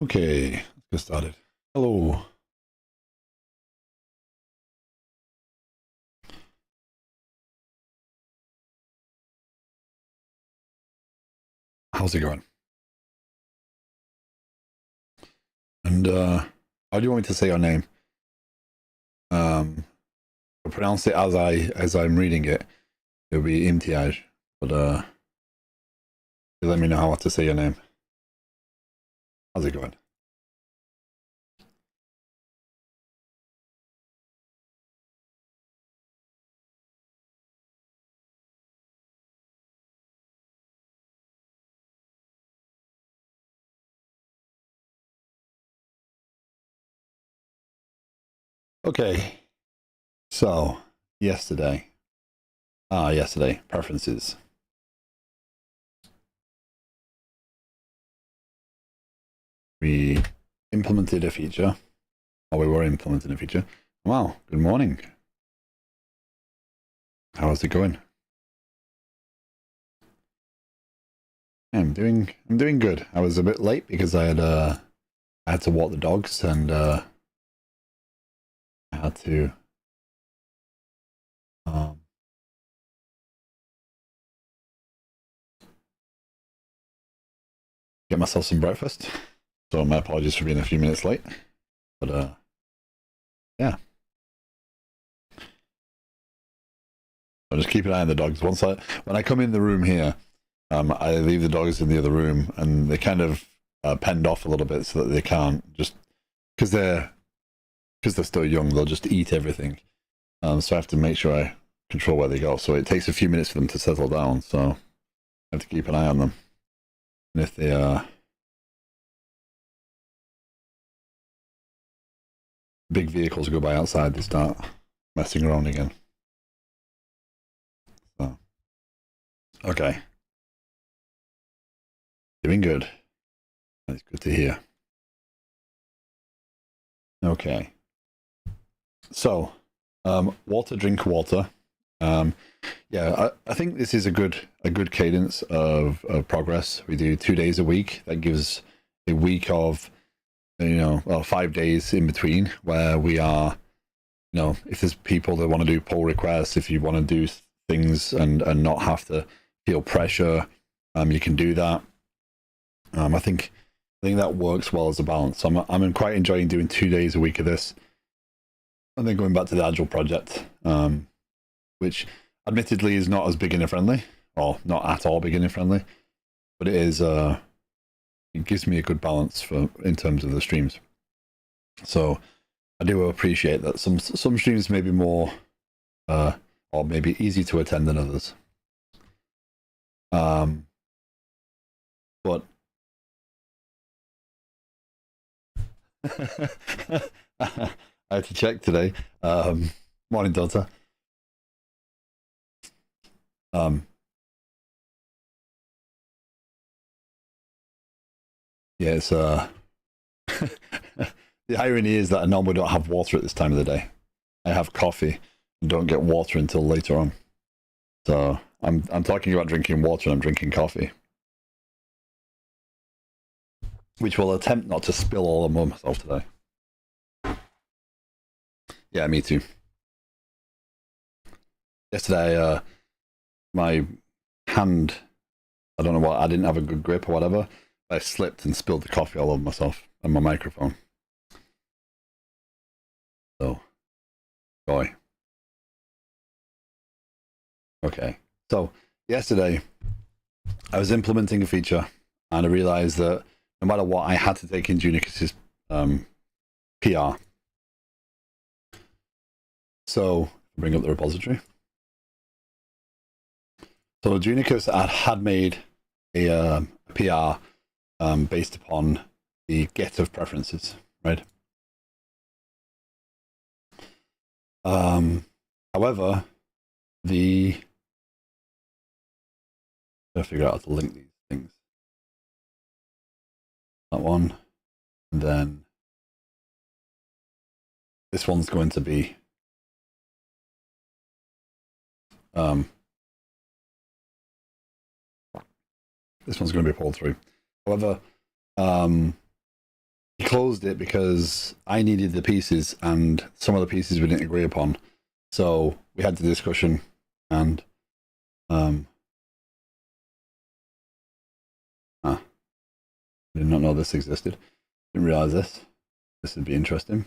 Okay, let's get started. Hello. How's it going? And how do you want me to say your name? I'll pronounce it as I'm reading it. It'll be Imtiaj, but you let me know how to say your name. How's it going? Okay, so yesterday, preferences. We implemented a feature, or we were implementing a feature. Wow, good morning. How's it going? I'm doing good. I was a bit late because I had to walk the dogs and I had to um, get myself some breakfast. So my apologies for being a few minutes late. But yeah. I'll just keep an eye on the dogs. When I come in the room here, I leave the dogs in the other room, and they kind of penned off a little bit so that they can't just because they're still young, they'll just eat everything. So I have to make sure I control where they go. So it takes a few minutes for them to settle down. So I have to keep an eye on them. And if they big vehicles go by outside, they start messing around again. So okay, doing good. That's good to hear. Okay. So, water, drink water. Yeah, I think this is a good cadence of progress. We do 2 days a week. That gives a week of, well, 5 days in between where we are, if there's people that want to do pull requests, if you want to do things and not have to feel pressure, you can do that. I think that works well as a balance. So I'm quite enjoying doing 2 days a week of this, and then going back to the Agile project, which admittedly is not as beginner friendly, or not at all beginner friendly, but it is. It gives me a good balance in terms of the streams. So I do appreciate that some streams may be more, or maybe easy to attend than others. But I had to check today. Morning, daughter. Um, yeah, it's the irony is that I normally don't have water at this time of the day. I have coffee and don't get water until later on. So I'm talking about drinking water and I'm drinking coffee, which will attempt not to spill all over myself today. Yeah, me too. Yesterday, my hand, I don't know what, I didn't have a good grip or whatever. I slipped and spilled the coffee all over myself and my microphone. So, boy. Okay. So, yesterday, I was implementing a feature and I realized that no matter what, I had to take in Unicus's PR. So, bring up the repository. So, Unicus had made a PR based upon the get of preferences, right? However, I figure out how to link these things. That one, and then this one's going to be this one's going to be pulled through. However, he closed it because I needed the pieces and some of the pieces we didn't agree upon. So we had the discussion and I did not know this existed. Didn't realize this. This would be interesting.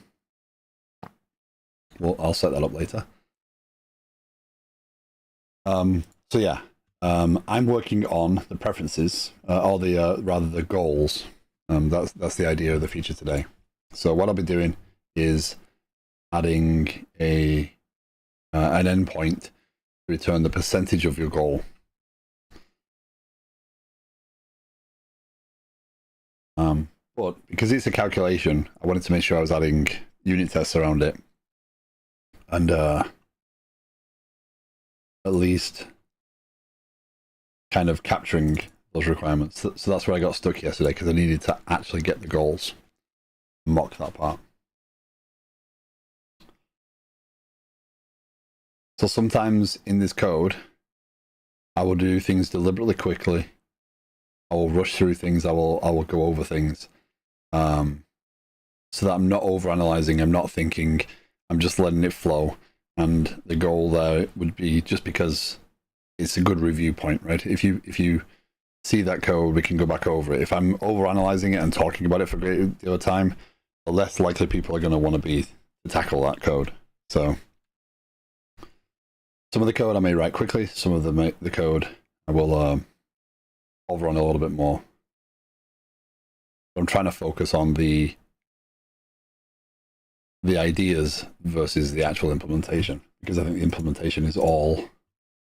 Well, I'll set that up later. So yeah, I'm working on the preferences, or the rather the goals. That's the idea of the feature today. So what I'll be doing is adding an endpoint to return the percentage of your goal. But because it's a calculation, I wanted to make sure I was adding unit tests around it, and at least kind of capturing those requirements. So that's where I got stuck yesterday, because I needed to actually get the goals, mock that part. So sometimes in this code, I will do things deliberately quickly. I will rush through things. I will go over things, so that I'm not overanalyzing. I'm not thinking. I'm just letting it flow. And the goal there would be, just because it's a good review point, right? If you see that code, we can go back over it. If I'm overanalyzing it and talking about it for a great deal of time, the less likely people are going to want to be to tackle that code. So some of the code I may write quickly. Some of the code I will over on a little bit more. I'm trying to focus on the ideas versus the actual implementation, because I think the implementation is all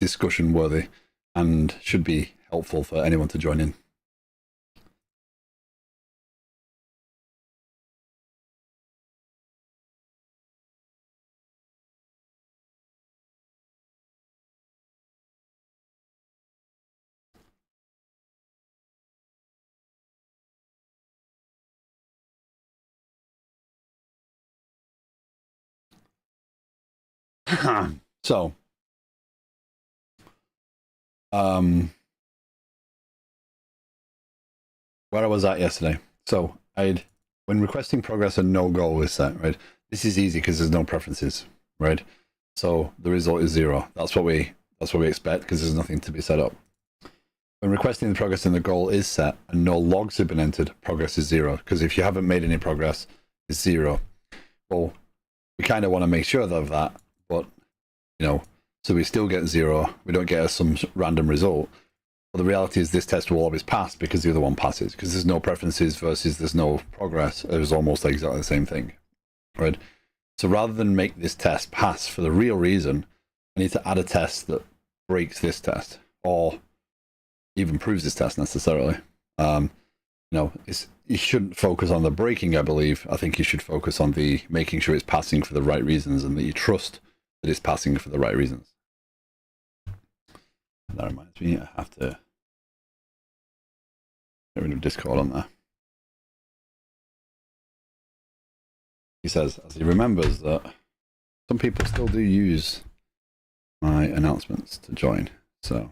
discussion worthy and should be helpful for anyone to join in. So, where I was at yesterday. So when requesting progress, a no goal is set, right? This is easy because there's no preferences, right? So the result is 0. That's what we expect, because there's nothing to be set up. When requesting the progress and the goal is set and no logs have been entered, progress is 0. Because if you haven't made any progress, it's 0. Well, we kind of want to make sure of that, but so we still get 0. We don't get some random result. Well, the reality is this test will always pass because the other one passes, because there's no preferences versus there's no progress. It was almost exactly the same thing, right? So rather than make this test pass for the real reason, I need to add a test that breaks this test, or even proves this test necessarily. You shouldn't focus on the breaking, I believe. I think you should focus on the making sure it's passing for the right reasons, and that you trust that it's passing for the right reasons. And that reminds me, I have to get rid of Discord on there. He says, as he remembers, that some people still do use my announcements to join. So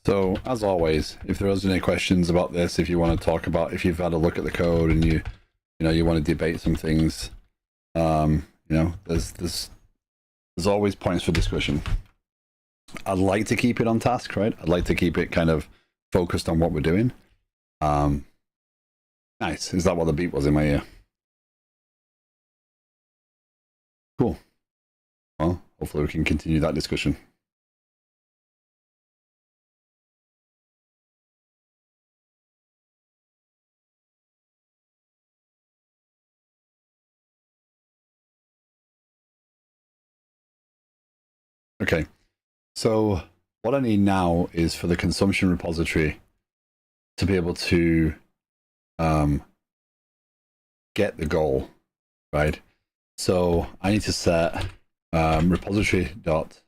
So, as always, if there is any questions about this, if you want to talk about, if you've had a look at the code and you want to debate some things, there's always points for discussion. I'd like to keep it on task, right? I'd like to keep it kind of focused on what we're doing. Nice. Is that what the beep was in my ear? Cool. Well, hopefully we can continue that discussion. Okay. So what I need now is for the consumption repository to be able to get the goal, right? So I need to set repository dot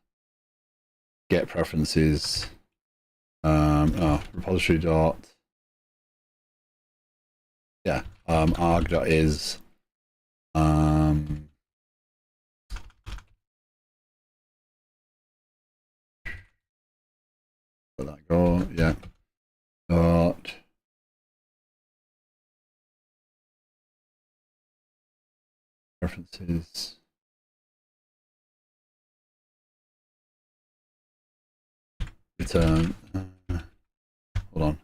get preferences repository dot arg dot is let that go, yeah, dot preferences return hold on.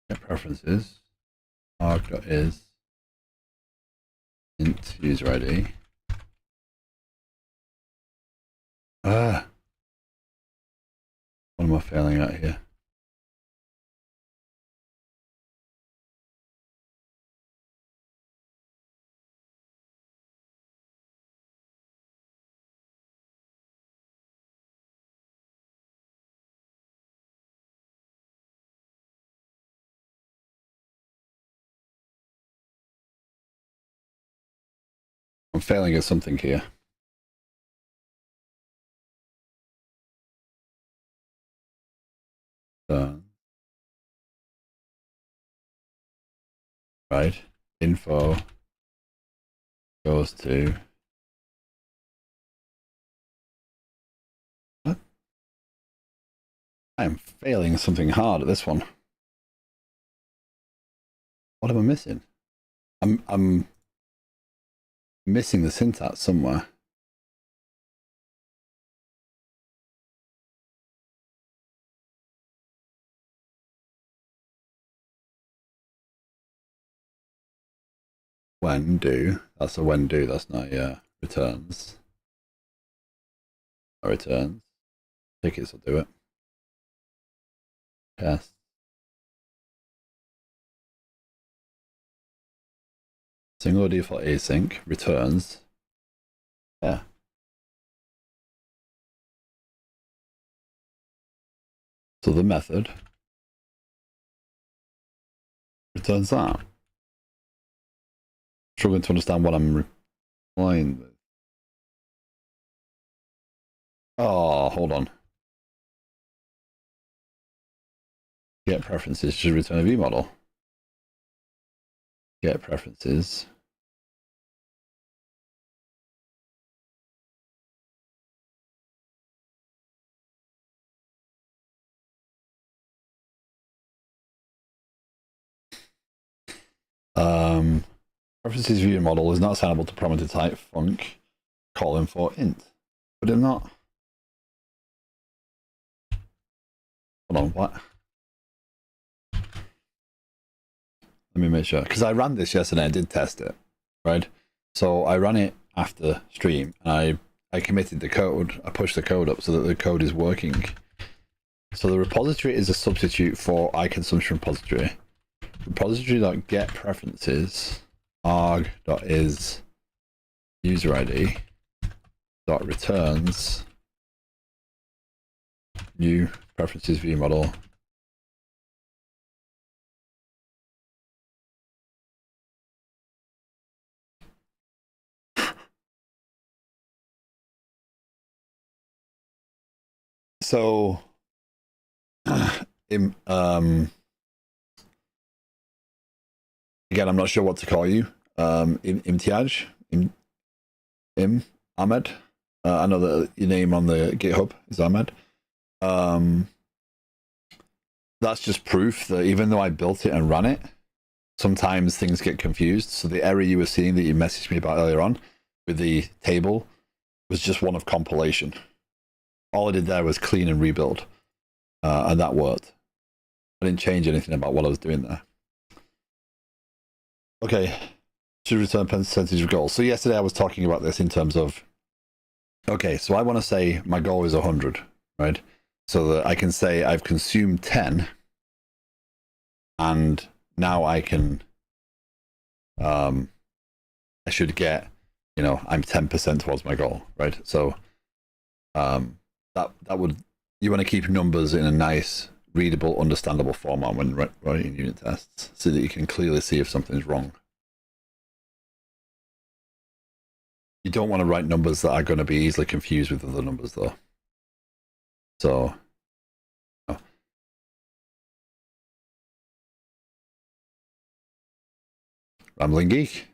Get preferences arg dot is int user ID. What am I failing at here? I'm failing at something here. Right, info goes to what? I am failing something hard at this one. What am I missing? I'm missing the syntax somewhere. When do, that's a when do, that's not returns. Not returns. Tickets will do it. Test. Single default async returns. Yeah. So the method returns that. Struggling to understand what I'm replying with. Oh, hold on. Get preferences should return a view model. Get preferences. Preferences view model is not assignable to parameter type func calling for int. But I'm not. Hold on, what? Let me make sure, because I ran this yesterday. I did test it, right? So I ran it after stream. And I committed the code. I pushed the code up so that the code is working. So the repository is a substitute for iConsumption repository. Repository.get preferences arg.is user ID dot returns new preferences view model. So again, I'm not sure what to call you. Imtiaj, Ahmed. I know that your name on the GitHub is Ahmed. That's just proof that even though I built it and ran it, sometimes things get confused. So the error you were seeing that you messaged me about earlier on with the table was just one of compilation. All I did there was clean and rebuild, and that worked. I didn't change anything about what I was doing there. Okay, should return percentage of goals. So yesterday I was talking about this in terms of, okay, so I want to say my goal is 100, right? So that I can say I've consumed 10, and now I can, I should get, I'm 10% towards my goal, right? So that would, you want to keep numbers in a nice, readable, understandable format when writing unit tests, so that you can clearly see if something's wrong. You don't want to write numbers that are going to be easily confused with other numbers, though. So, Rambling Geek,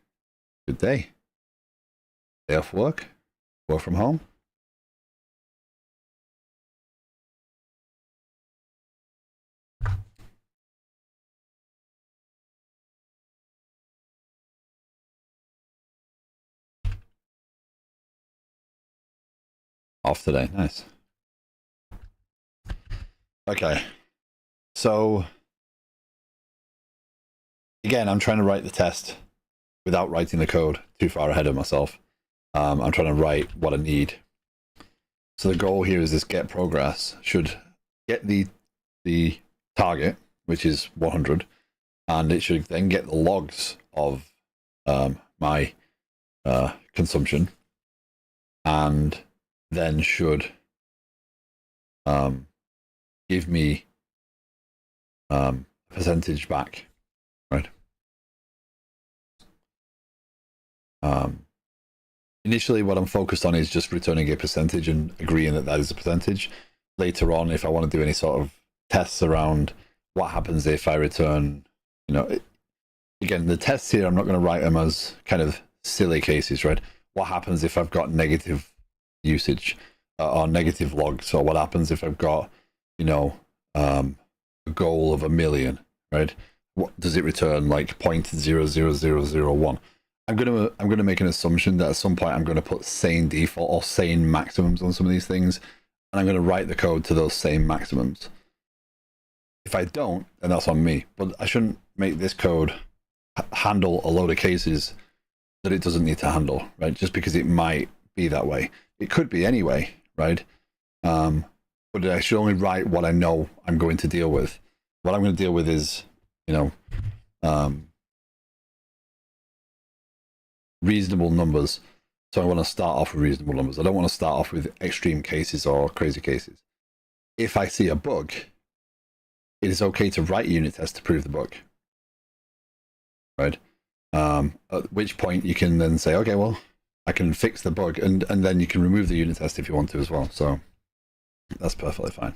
good day. Day off work, work from home. Off today, nice. Okay, so again, I'm trying to write the test without writing the code too far ahead of myself. I'm trying to write what I need. So the goal here is this get progress should get the target, which is 100, and it should then get the logs of my consumption, and then should give me percentage back, right? Initially, what I'm focused on is just returning a percentage and agreeing that that is a percentage. Later on, if I want to do any sort of tests around what happens if I return, again, the tests here, I'm not going to write them as kind of silly cases, right? What happens if I've got negative usage or negative logs, or what happens if I've got, a goal of 1 million, right? What does it return, like 0.00001? I'm gonna make an assumption that at some point I'm gonna put sane default or sane maximums on some of these things, and I'm gonna write the code to those same maximums. If I don't, then that's on me. But I shouldn't make this code handle a load of cases that it doesn't need to handle, right? Just because it might be that way. It could be anyway, right? But I should only write what I know I'm going to deal with. What I'm going to deal with is, reasonable numbers. So I want to start off with reasonable numbers. I don't want to start off with extreme cases or crazy cases. If I see a bug, it is okay to write a unit test to prove the bug, right? At which point you can then say, okay, well, I can fix the bug, and then you can remove the unit test if you want to as well. So that's perfectly fine.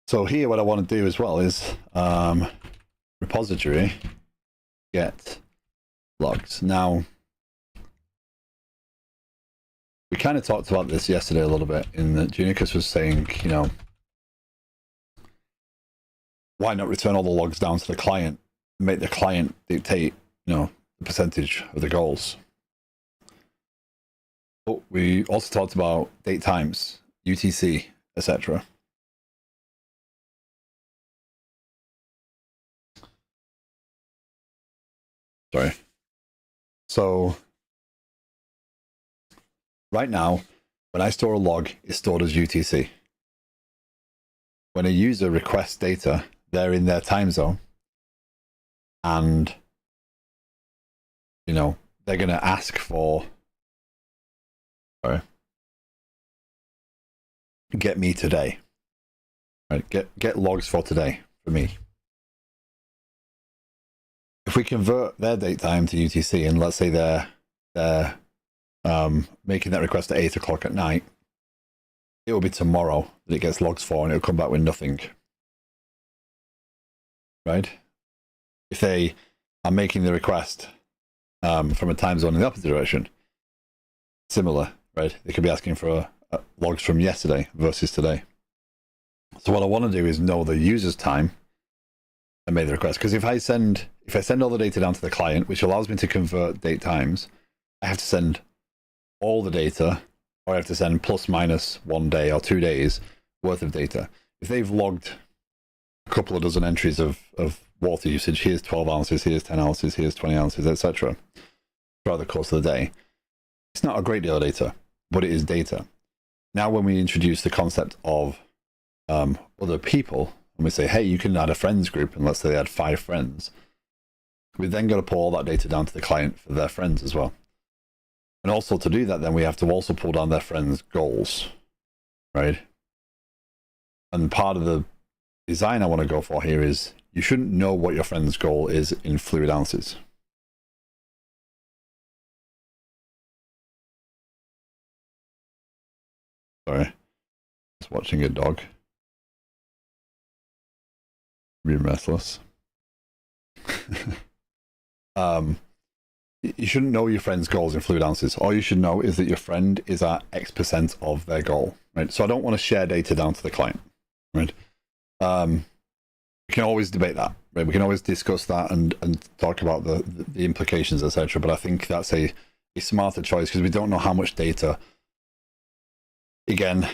So here, what I want to do as well is repository get logs. Now, we kind of talked about this yesterday a little bit, in that Junikus was saying, why not return all the logs down to the client, make the client dictate, the percentage of the goals. But we also talked about date times, UTC, etc. Sorry. So right now, when I store a log, it's stored as UTC. When a user requests data, they're in their time zone, and they're going to ask for, get me today, right? Get logs for today for me. If we convert their date time to UTC, and let's say they're making that request at 8 o'clock at night, it will be tomorrow that it gets logs for, and it'll come back with nothing, right? If they are making the request from a time zone in the opposite direction, similar, right? They could be asking for logs from yesterday versus today. So what I want to do is know the user's time and make the request. Because if I send all the data down to the client, which allows me to convert date times, I have to send all the data, or I have to send plus minus 1 day or 2 days worth of data. If they've logged a couple of dozen entries of water usage. Here's 12 ounces, here's 10 ounces, here's 20 ounces, etc. throughout the course of the day. It's not a great deal of data, but it is data. Now, when we introduce the concept of other people, and we say, hey, you can add a friends group, and let's say they had 5 friends, we then got to pull all that data down to the client for their friends as well. And also to do that, then we have to also pull down their friends' goals, right? And part of the design I want to go for here is you shouldn't know what your friend's goal is in fluid ounces. Sorry, just watching a dog being restless. You shouldn't know your friend's goals in fluid ounces. All you should know is that your friend is at X% of their goal, right? So I don't want to share data down to the client, right? We can always debate that, right? We can always discuss that and talk about the implications, etc. But I think that's a smarter choice because we don't know how much data, again,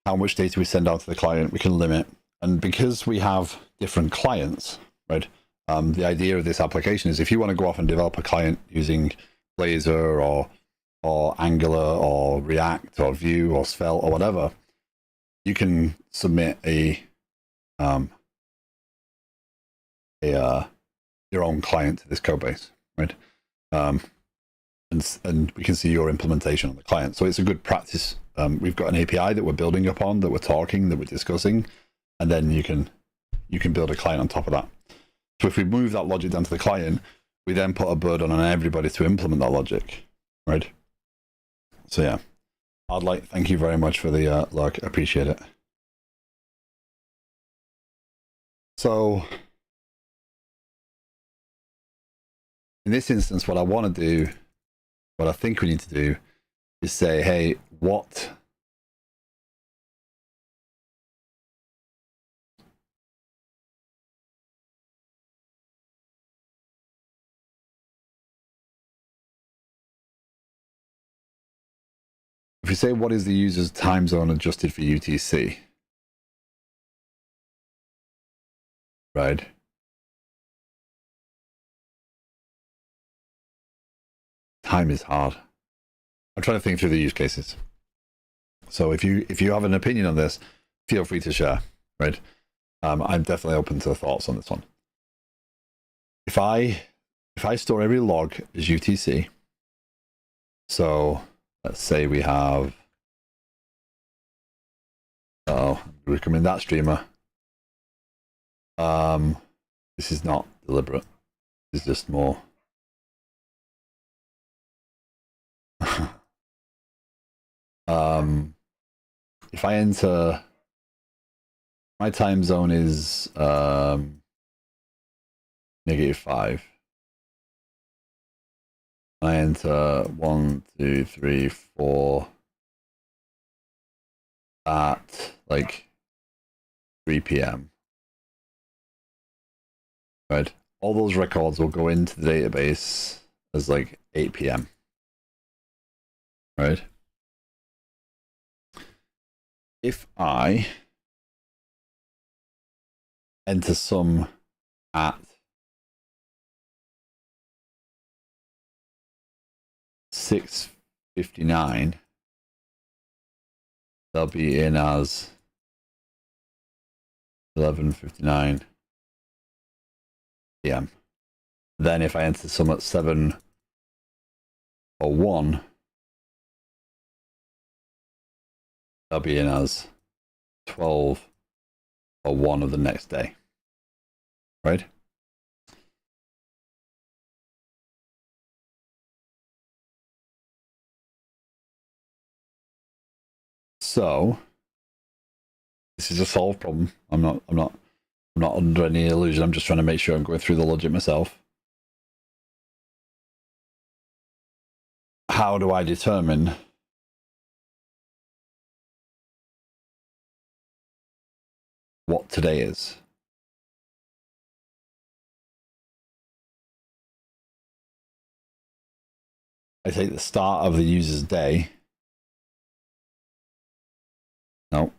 how much data we send out to the client, we can limit. And because we have different clients, right? The idea of this application is if you want to go off and develop a client using Blazor or Angular or React or Vue or Svelte or whatever, you can submit your own client to this code base, right? And we can see your implementation on the client. So it's a good practice. We've got an API that we're building upon, that we're talking, that we're discussing, and then you can build a client on top of that. So if we move that logic down to the client, we then put a burden on everybody to implement that logic, right? So yeah, thank you very much for the look. Appreciate it. So in this instance, what I want to do, what I think we need to do, is say, hey, what if you say what is the user's time zone adjusted for UTC, right? Time is hard. I'm trying to think through the use cases. So if you have an opinion on this, feel free to share, right? I'm definitely open to thoughts on this one. If I store every log as UTC, so let's say we have, we're coming that streamer. This is not deliberate. This is just more. If I enter, my time zone is -5. I enter 1, 2, 3, 4 at like 3 p.m. Right? All those records will go into the database as like 8 p.m. Right? If I enter some at 6:59, they'll be in as 11:59 p.m. Then if I enter some at 7:01, they'll be in as 12:01 of the next day, right? So this is a solved problem. I'm not under any illusion. I'm just trying to make sure I'm going through the logic myself. How do I determine what today is? I take the start of the user's day. No.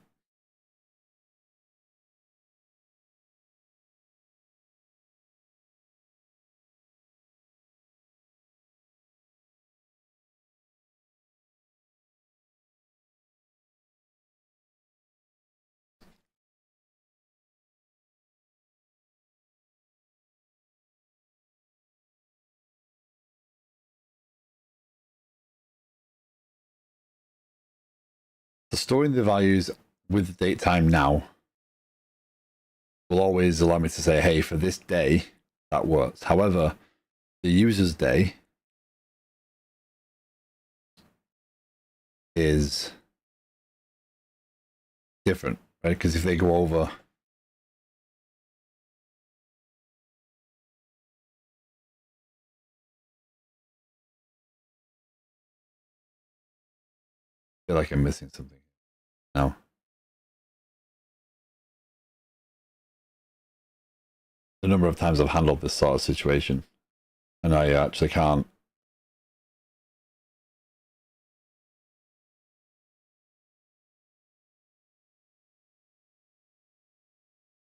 So storing the values with the date time now will always allow me to say, hey, for this day, that works. However, the user's day is different, right? Because if they go over I feel like I'm missing something now. The number of times I've handled this sort of situation, and I actually can't.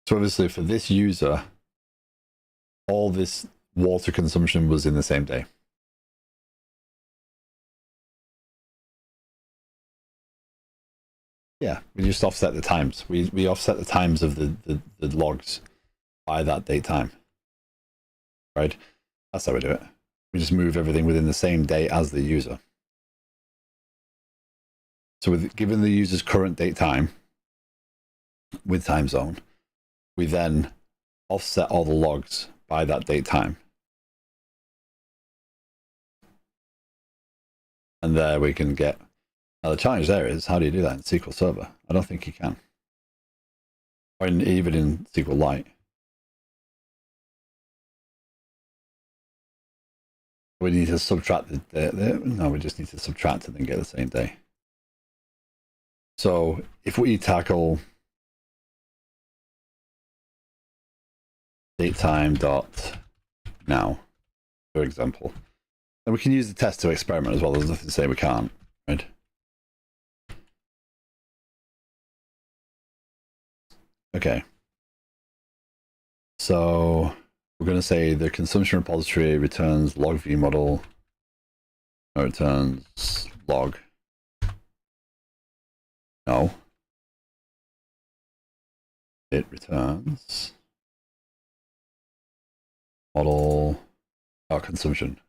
So obviously for this user, all this water consumption was in the same day. Yeah, we just offset the times. We offset the times of the logs by that date time, right? That's how we do it. We just move everything within the same day as the user. So given the user's current date time with time zone, we then offset all the logs by that date time. And there we can get. Now the challenge there is, how do you do that in SQL Server? I don't think you can. Or even in SQLLite. We need to subtract no, we just need to subtract and then get the same day. So if we tackle datetime dot now, for example, then we can use the test to experiment as well. There's nothing to say we can't, right? Okay. So we're going to say the consumption repository returns log view model, or returns log. No. It returns model consumption.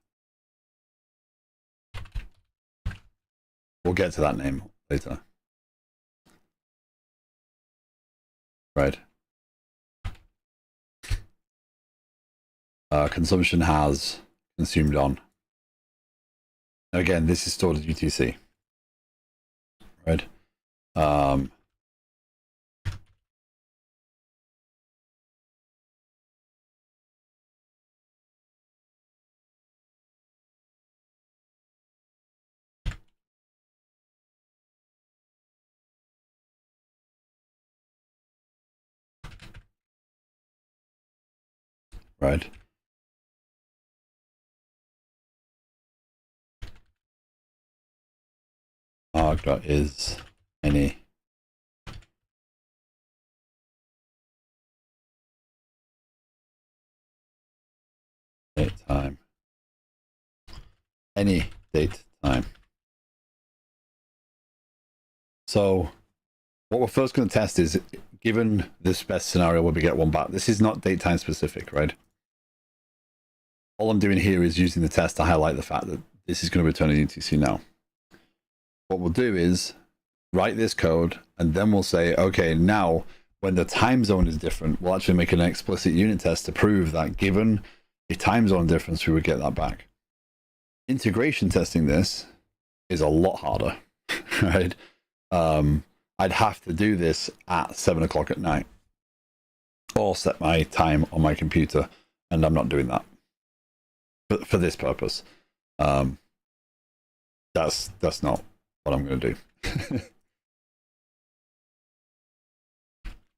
We'll get to that name later. Right. Consumption has consumed on. And again, this is stored as UTC. Right. Right. Arg is any date time. Any date time. So what we're first going to test is, given this best scenario where we get one back, this is not date time specific, right? All I'm doing here is using the test to highlight the fact that this is going to return a UTC now. What we'll do is write this code, and then we'll say, okay, now when the time zone is different, we'll actually make an explicit unit test to prove that given a time zone difference, we would get that back. Integration testing this is a lot harder, right? I'd have to do this at 7 o'clock at night, or set my time on my computer, and I'm not doing that for this purpose. That's not what I'm going to do.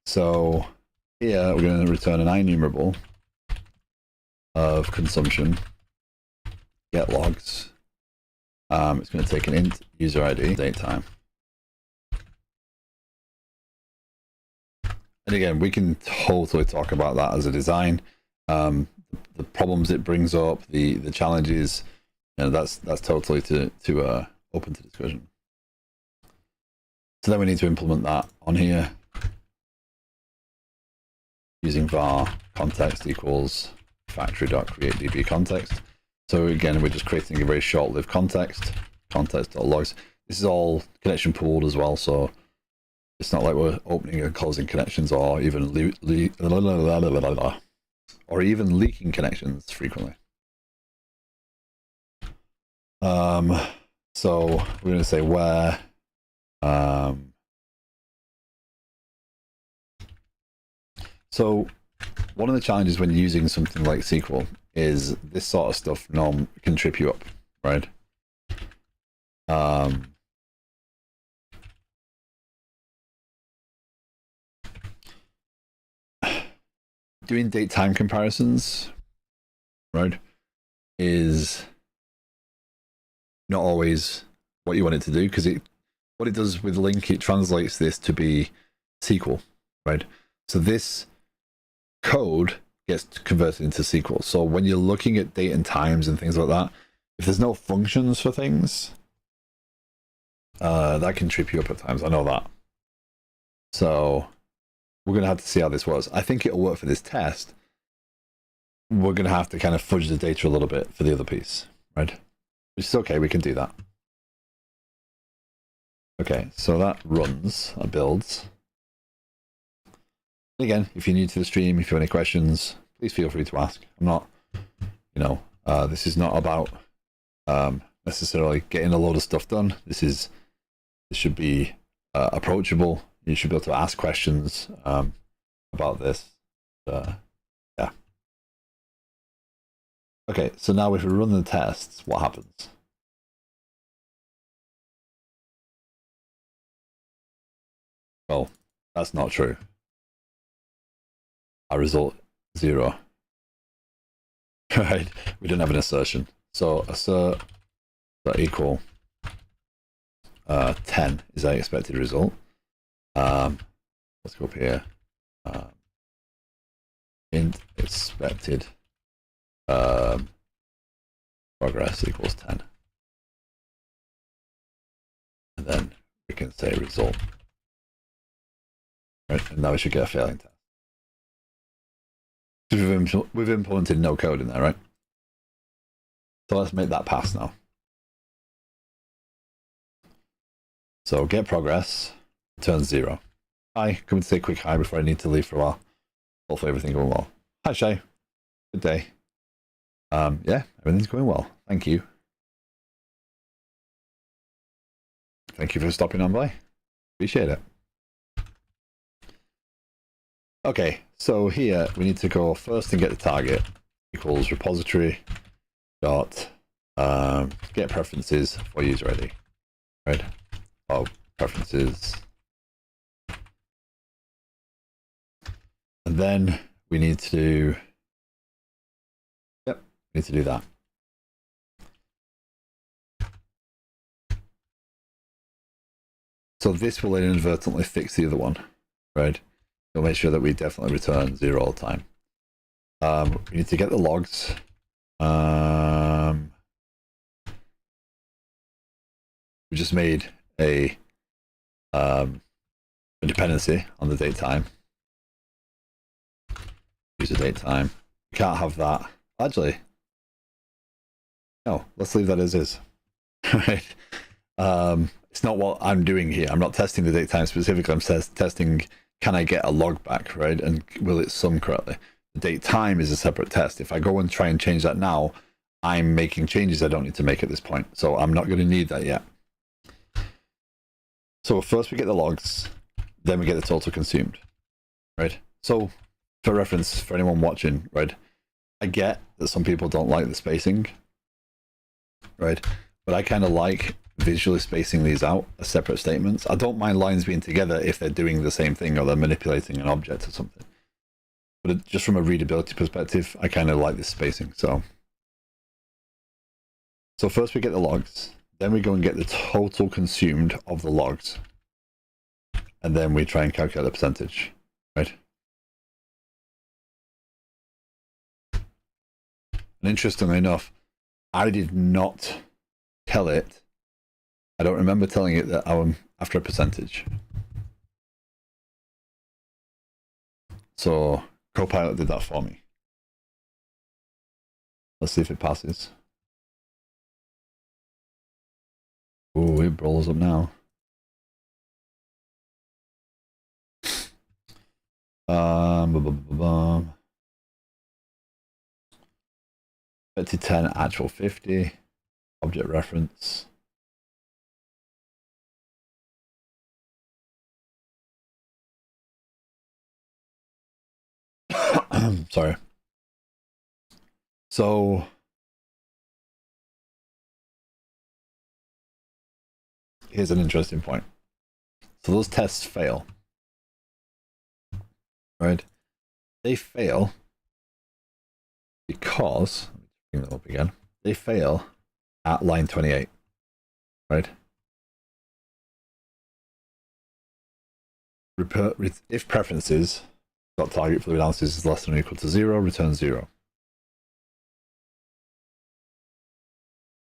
So here we're going to return an IEnumerable of consumption, get logs. It's going to take an int user ID, date time. And again, we can totally talk about that as a design. The problems it brings up, the challenges, you know, that's totally to open to discussion. So then we need to implement that on here using var context equals factory.createDB context. So again, we're just creating a very short-lived context.logs. this is all connection pooled as well, so it's not like we're opening and closing connections or even leaking connections frequently. So we're going to say where so one of the challenges when using something like SQL is this sort of stuff can trip you up, right? Doing date-time comparisons, right, is not always what you want it to do, because what it does with link, it translates this to be SQL, right? So this code gets converted into SQL. So when you're looking at date and times and things like that, if there's no functions for things, that can trip you up at times. I know that. So we're going to have to see how this works. I think it'll work for this test. We're going to have to kind of fudge the data a little bit for the other piece, right? Which is okay, we can do that. Okay, so that runs, that builds. Again, if you're new to the stream, if you have any questions, please feel free to ask. I'm not, this is not about necessarily getting a load of stuff done. This should be approachable. You should be able to ask questions about this. Yeah. Okay, so now if we run the tests, what happens? Well, that's not true. Our result 0. Right, we don't have an assertion. So assert that equal 10 is our expected result. Let's go up here. Int expected progress equals 10. And then we can say result. Right, and now we should get a failing test. We've implemented no code in there, right? So let's make that pass now. So get progress, returns 0. Hi, coming to say a quick hi before I need to leave for a while. Hopefully everything going well. Hi Shay, good day. Yeah, everything's going well. Thank you. Thank you for stopping on by. Appreciate it. Okay, so here we need to go first and get the target equals repository dot get preferences for user ID, right? Oh, preferences, and then we need to do that. So this will inadvertently fix the other one, right? We'll make sure that we definitely return 0 all the time. We need to get the logs. We just made a dependency on the date time. User date time. We can't have that. Actually, no, let's leave that as is. Right. It's not what I'm doing here. I'm not testing the date time specifically. I'm testing, can I get a log back, right? And will it sum correctly? The date time is a separate test. If I go and try and change that now, I'm making changes I don't need to make at this point. So I'm not going to need that yet. So first we get the logs, then we get the total consumed, right? So for reference, for anyone watching, right? I get that some people don't like the spacing, right? But I kind of like visually spacing these out as separate statements. I don't mind lines being together if they're doing the same thing or they're manipulating an object or something. But just from a readability perspective, I kind of like this spacing. So first we get the logs, then we go and get the total consumed of the logs. And then we try and calculate the percentage, right? And interestingly enough, I did not tell it. I don't remember telling it that I'm after a percentage. So Copilot did that for me. Let's see if it passes. Oh, it rolls up now. 3010 actual 50 object reference. Sorry. So here's an interesting point. So those tests fail, right? They fail because, let me bring them up again. They fail at line 28, right? If preferences dot target fluid ounces is less than or equal to 0, return 0.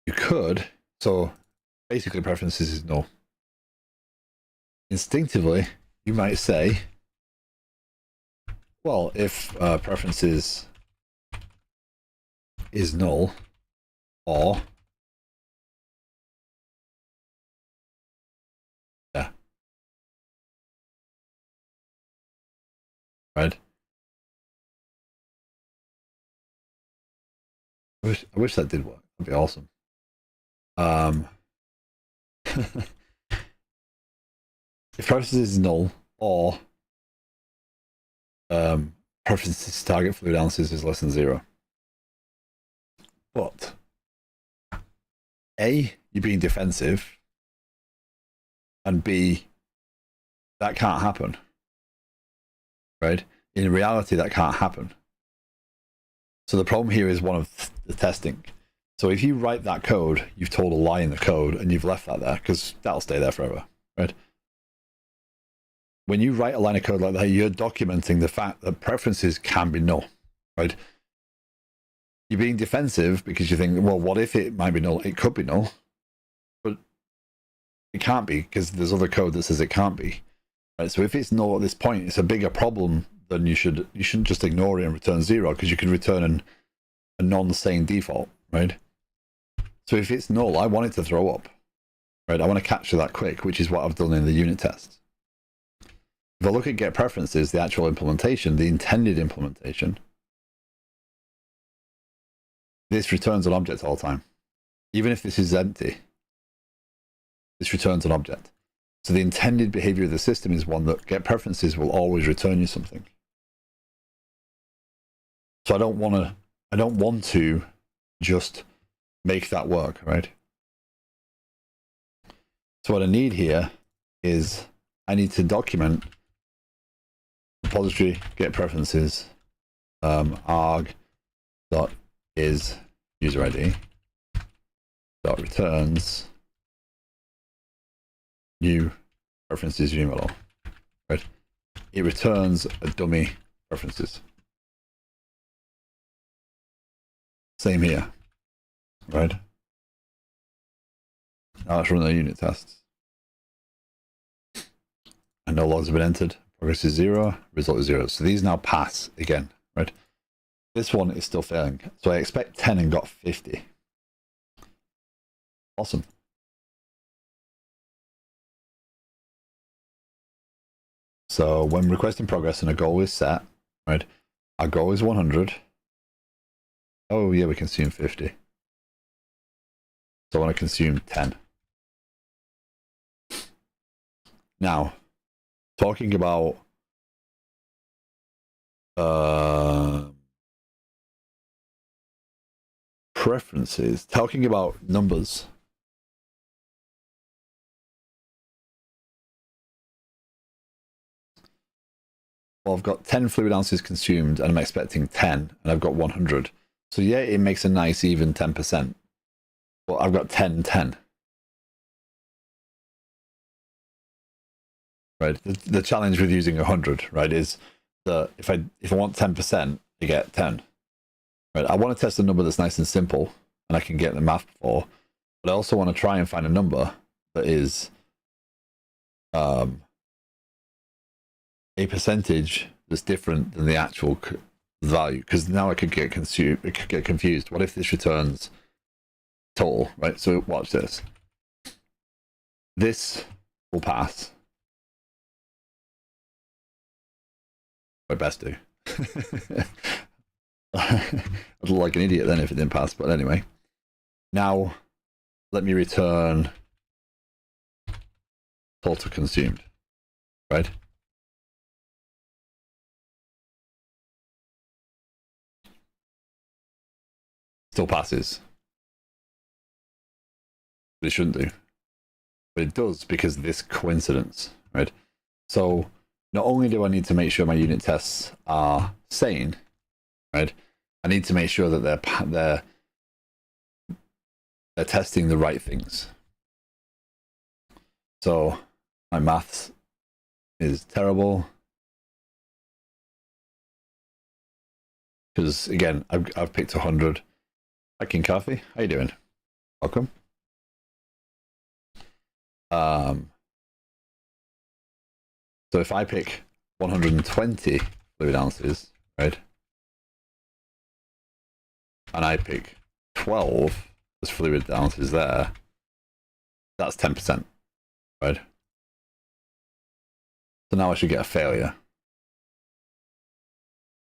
You could, so basically preferences is null. Instinctively, you might say, well, if preferences is null, or yeah, right? I wish that did work. That'd be awesome. If preferences is null, or preferences target fluid ounces is less than 0. But A, you're being defensive, and B, that can't happen. Right? In reality, that can't happen. So the problem here is one of the testing. So if you write that code, you've told a lie in the code, and you've left that there, because that'll stay there forever, right? When you write a line of code like that, you're documenting the fact that preferences can be null, right? You're being defensive because you think, well, what if it might be null? It could be null, but it can't be because there's other code that says it can't be, right? So if it's null at this point, it's a bigger problem than you shouldn't just ignore it and return 0, because you could return a non-sane default, right? So if it's null, I want it to throw up, right? I want to capture that quick, which is what I've done in the unit test. If I look at get preferences, the actual implementation, the intended implementation, this returns an object all the time. Even if this is empty, this returns an object. So the intended behavior of the system is one that get preferences will always return you something. So I don't want to just make that work, right? So what I need here is I need to document repository get preferences arg dot is user ID dot returns new preferences UML, right? It returns a dummy preferences. Same here, right? Now let's run the unit tests. And no logs have been entered. Progress is 0, result is 0. So these now pass again, right? This one is still failing. So I expect 10 and got 50. Awesome. So when requesting progress and a goal is set, right? Our goal is 100. Oh yeah, we consume 50. So I want to consume 10. Now, talking about preferences, talking about numbers. Well, I've got 10 fluid ounces consumed and I'm expecting 10 and I've got 100. So yeah, it makes a nice even 10%. But I've got 10, 10. Right? The challenge with using 100, right, is that if I want 10%, I get 10. Right? I want to test a number that's nice and simple and I can get the math for, but I also want to try and find a number that is a percentage that's different than the actual value, because now I could get confused. What if this returns total, right? So watch this. this will pass. My best do. I'd look like an idiot then if it didn't pass, but anyway. Now, let me return total consumed, right? Still passes. But it shouldn't do. But it does because of this coincidence, right? So not only do I need to make sure my unit tests are sane, right? I need to make sure that they're testing the right things. So my maths is terrible. Because again, I've picked 100. Hi King Coffee, how you doing? Welcome. So if I pick 120 fluid ounces, right? And I pick 12 as fluid ounces there, that's 10%, right? So now I should get a failure.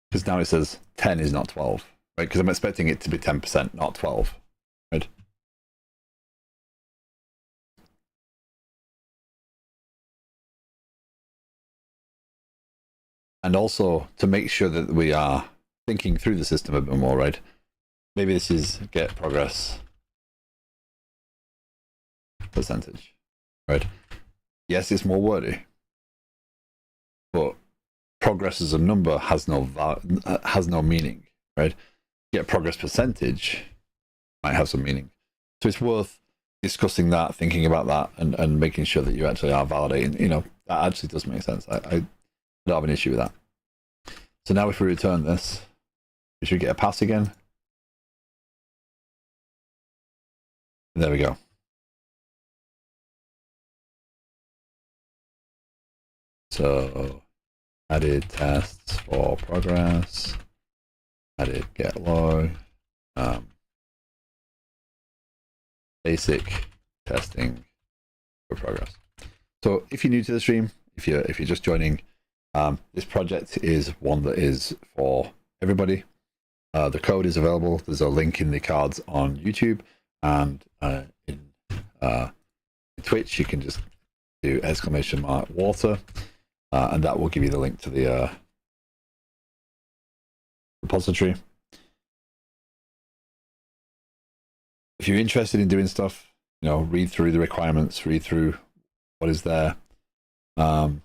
Because now it says 10 is not 12, right? Because I'm expecting it to be 10%, not 12, right? And also to make sure that we are thinking through the system a bit more, right? Maybe this is get progress percentage, right? Yes, it's more wordy, but progress as a number has no meaning, right? Get progress percentage might have some meaning. So it's worth discussing that, thinking about that, and making sure that you actually are validating. You know, that actually does make sense. I don't have an issue with that. So now if we return this, we should get a pass again. And there we go. So added tests for progress, added get log, basic testing for progress. So if you're new to the stream, if you're just joining, this project is one that is for everybody. The code is available. There's a link in the cards on YouTube, and in Twitch you can just do !water, and that will give you the link to the repository. If you're interested in doing stuff, you know, read through the requirements, read through what is there. I'm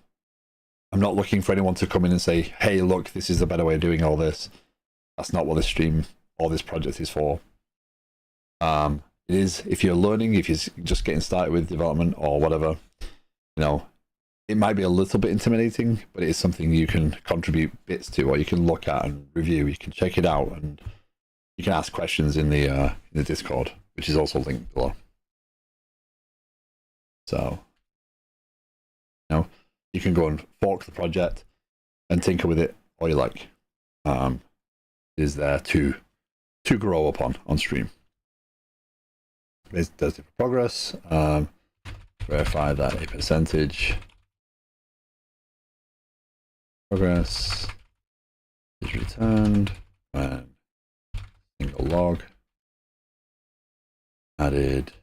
not looking for anyone to come in and say, hey, look, this is a better way of doing all this. That's not what this stream or this project is for. It is, if you're learning, if you're just getting started with development or whatever, you know, it might be a little bit intimidating, but it is something you can contribute bits to, or you can look at and review. You can check it out, and you can ask questions in the Discord, which is also linked below. So, you know, you can go and fork the project and tinker with it all you like. It is there to grow upon on stream. There's different progress. Verify that a percentage progress is returned when single log added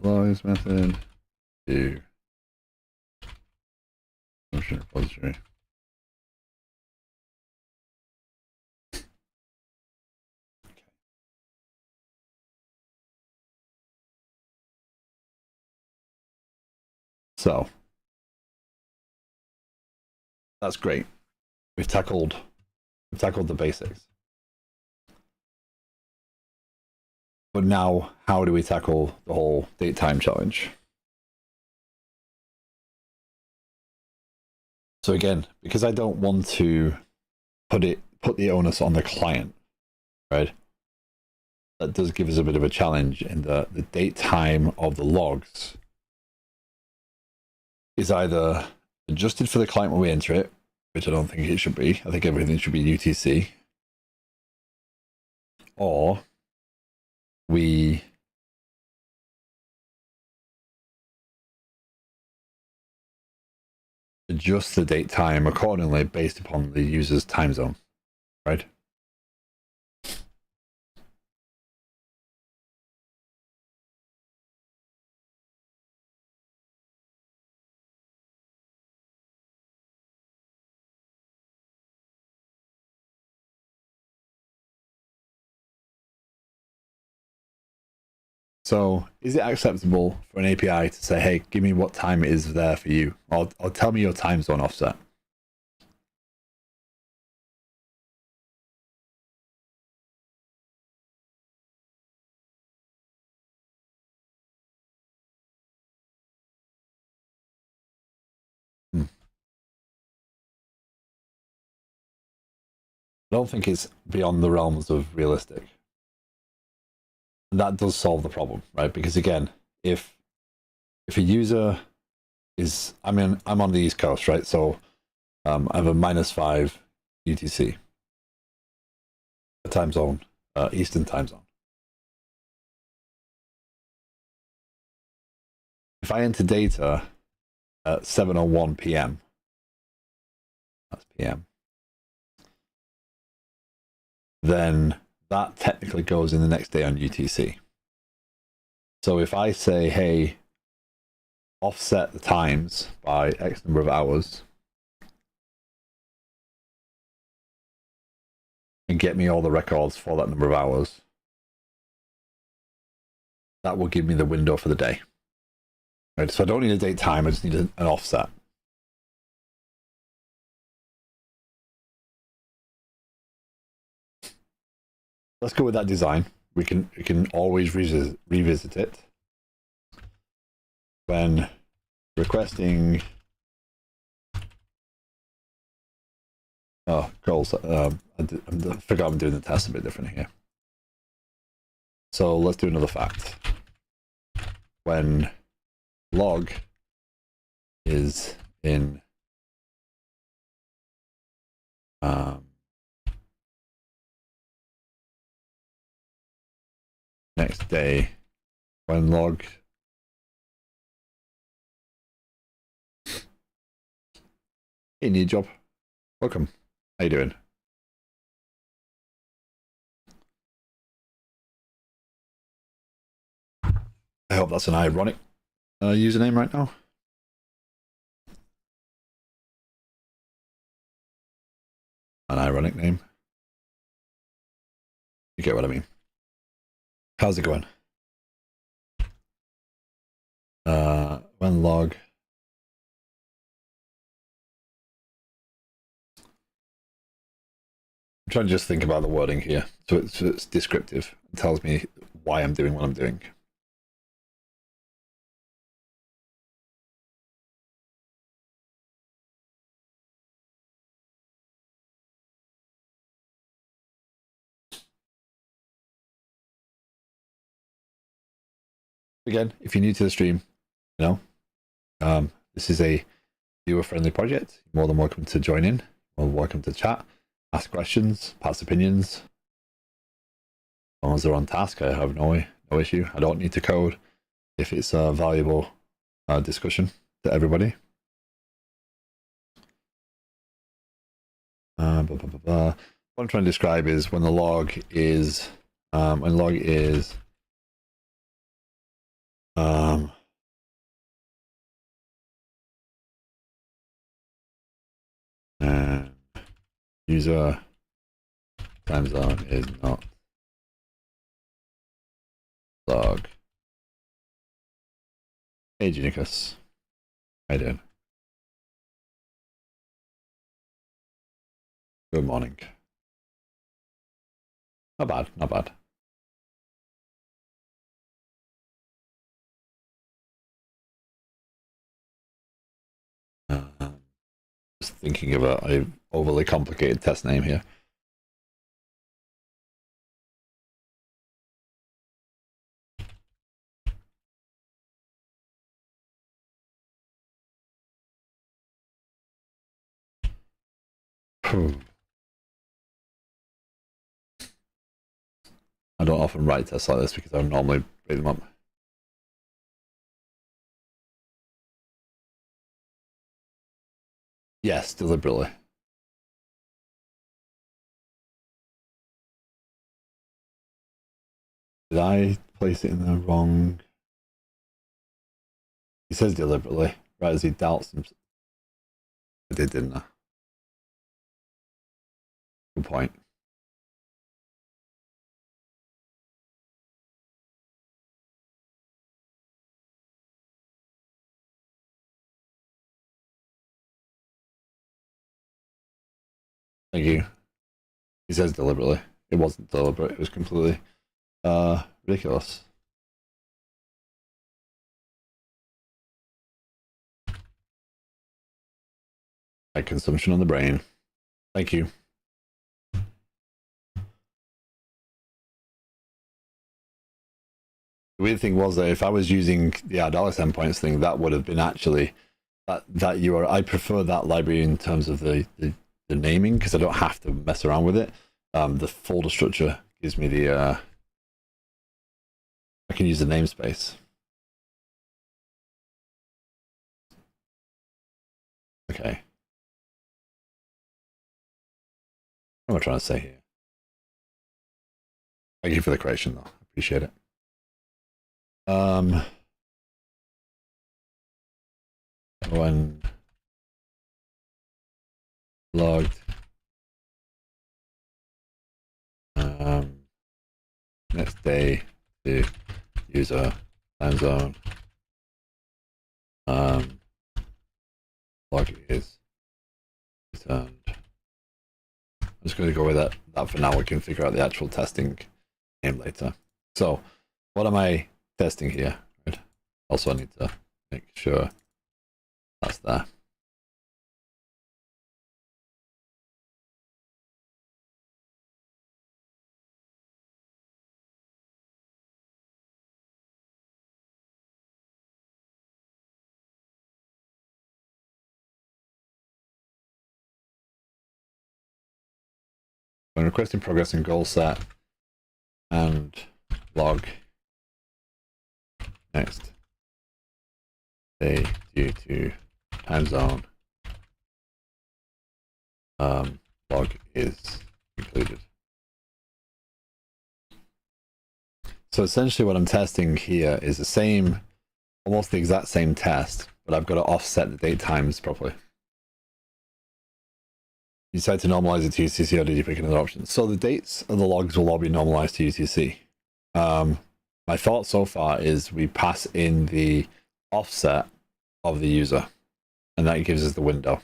logs method to function repository. So that's great. We've tackled the basics. But now, how do we tackle the whole date time challenge? So again, because I don't want to put the onus on the client, right? That does give us a bit of a challenge in the date time of the logs is either adjusted for the client when we enter it, which I don't think it should be. I think everything should be UTC. or we adjust the date time accordingly based upon the user's time zone, right? So is it acceptable for an API to say, hey, give me what time it is there for you, or tell me your time zone offset? I don't think it's beyond the realms of realistic. And that does solve the problem, right? Because again, if a user is, I mean, I'm on the East Coast, right? So I have a -5 UTC, a time zone, Eastern time zone. If I enter data at 7:01 p.m., that's PM, then that technically goes in the next day on UTC. So if I say, hey, offset the times by X number of hours and get me all the records for that number of hours, that will give me the window for the day. Right? So I don't need a date time, I just need an offset. Let's go with that design. We can always revisit it when requesting. Oh, goals. I forgot I'm doing the test a bit different here. So let's do another fact. When log is in next day, when log hey, new job, welcome, how you doing? I hope that's an ironic username right now. An ironic name. You get what I mean. How's it going? When log I'm trying to just think about the wording here. So it's descriptive. It tells me why I'm doing what I'm doing. Again, if you're new to the stream, you know, this is a viewer-friendly project. You're more than welcome to join in. More than welcome to chat, ask questions, pass opinions. As long as they're on task, I have no issue. I don't need to code if it's a valuable discussion to everybody. What I'm trying to describe is when the log is and user time zone is not log. Hey, Genicus. How you doing? Good morning. Not bad, not bad. Just thinking of a overly complicated test name here. I don't often write tests like this because I normally break them up. Yes, deliberately. Did I place it in the wrong? He says deliberately, right as he doubts himself. I did, didn't I? Good point. Thank you. He says deliberately. It wasn't deliberate. It was completely ridiculous. High consumption on the brain. Thank you. The weird thing was that if I was using the Ardalix endpoints thing, that would have been actually that you are. I prefer that library in terms of the naming because I don't have to mess around with it. The folder structure gives me the. I can use the namespace. Okay. What am I trying to say here? Thank you for the creation, though. I appreciate it. When logged next day to user time zone log is returned. I'm just going to go with that for now. We can figure out the actual testing name later. So what am I testing here? Right. Also, I need to make sure that's there. When requesting progress and goal set and log next day due to time zone log is included. So essentially what I'm testing here is the same, almost the exact same test, but I've got to offset the date times properly. You decide to normalize it to UTC or did you pick another option? So the dates of the logs will all be normalized to UTC. My thought so far is we pass in the offset of the user, and that gives us the window.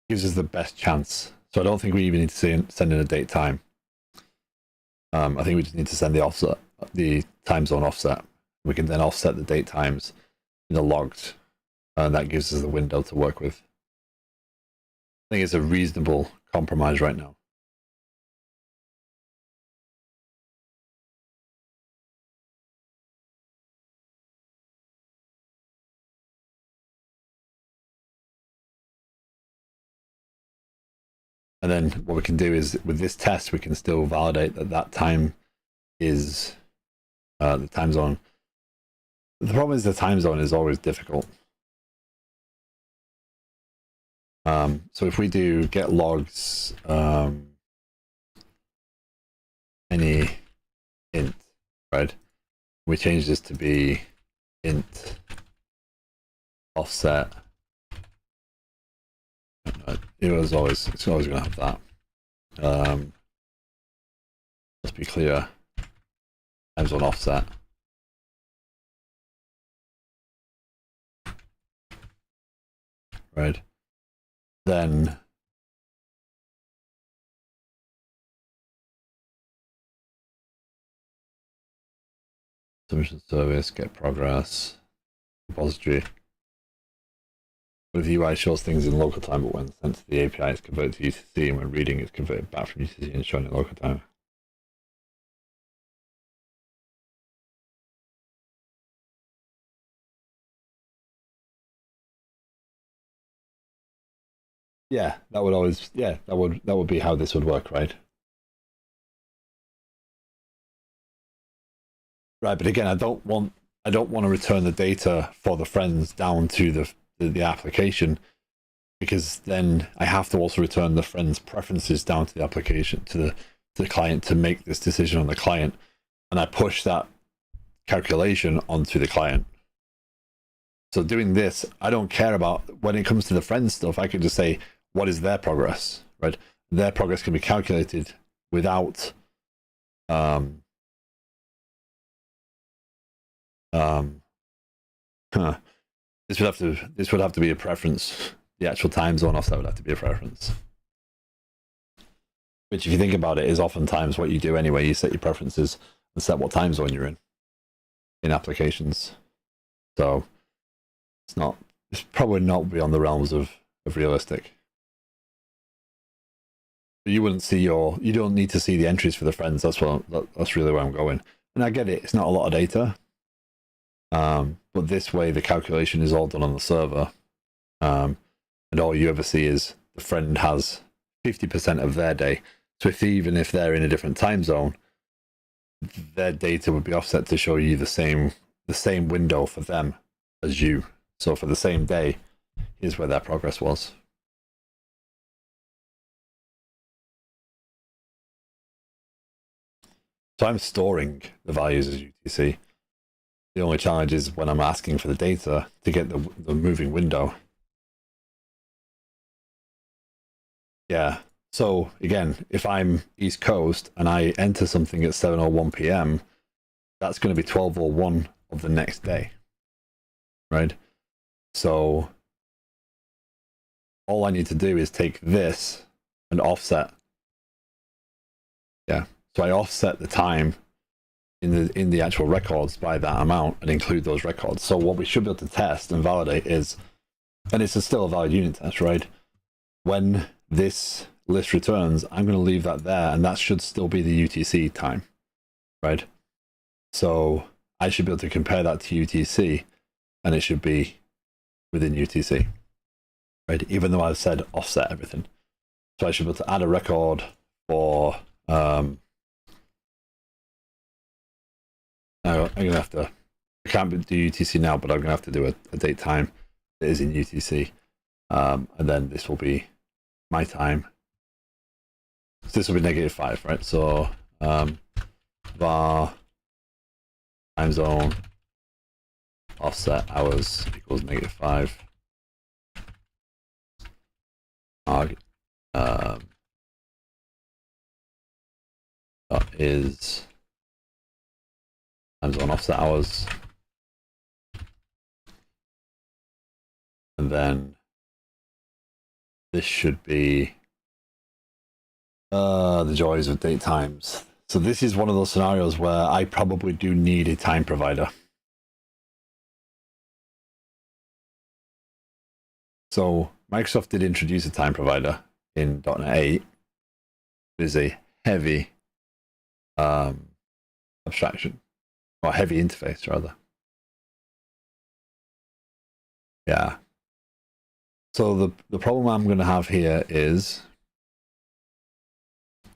Gives us the best chance. So I don't think we even need to send in a date time. I think we just need to send the offset, the time zone offset. We can then offset the date times in the logs, and that gives us the window to work with. I think it's a reasonable compromise right now. And then what we can do is with this test, we can still validate that time is the time zone. The problem is the time zone is always difficult. So if we do get logs any int, right? We change this to be int offset. It's always going to have that. Let's be clear. Time zone offset. Right. Then submission service, get progress, repository. But the UI shows things in local time, but when sent to the API, it's converted to UTC, and when reading, it's converted back from UTC and shown in local time. Yeah, that would always, yeah, that would be how this would work, right? Right, but again, I don't want to return the data for the friends down to the application, because then I have to also return the friends' preferences down to the application, to the client, to make this decision on the client, and I push that calculation onto the client. So doing this, I don't care about when it comes to the friends stuff. I can just say, what is their progress, right? Their progress can be calculated without this would have to be a preference. The actual time zone offset would have to be a preference. Which, if you think about it, is oftentimes what you do anyway. You set your preferences and set what time zone you're in applications. So it's probably not beyond the realms of realistic. But you wouldn't see you don't need to see the entries for the friends. That's really where I'm going. And I get it, it's not a lot of data. But this way the calculation is all done on the server. And all you ever see is the friend has 50% of their day. So even if they're in a different time zone, their data would be offset to show you the same window for them as you. So for the same day, here's where their progress was. So I'm storing the values as UTC. The only challenge is when I'm asking for the data to get the moving window. Yeah. So again, if I'm East Coast and I enter something at 7:01 p.m., that's going to be 12:01 of the next day, right? So all I need to do is take this and offset. Yeah. So I offset the time in the actual records by that amount and include those records. So what we should be able to test and validate is, and it's still a valid unit test, right? When this list returns, I'm going to leave that there, and that should still be the UTC time, right? So I should be able to compare that to UTC, and it should be within UTC, right? Even though I've said offset everything. So I should be able to add a record for I'm going to have to, I can't do UTC now, but I'm going to have to do a date time that is in UTC. And then this will be my time. So this will be -5, right? So var time zone offset hours equals -5. Arg that is time zone offset hours, and then this should be the joys of date times. So this is one of those scenarios where I probably do need a time provider. So Microsoft did introduce a time provider in .NET 8. It is a heavy abstraction, or heavy interface rather. Yeah. So the problem I'm going to have here is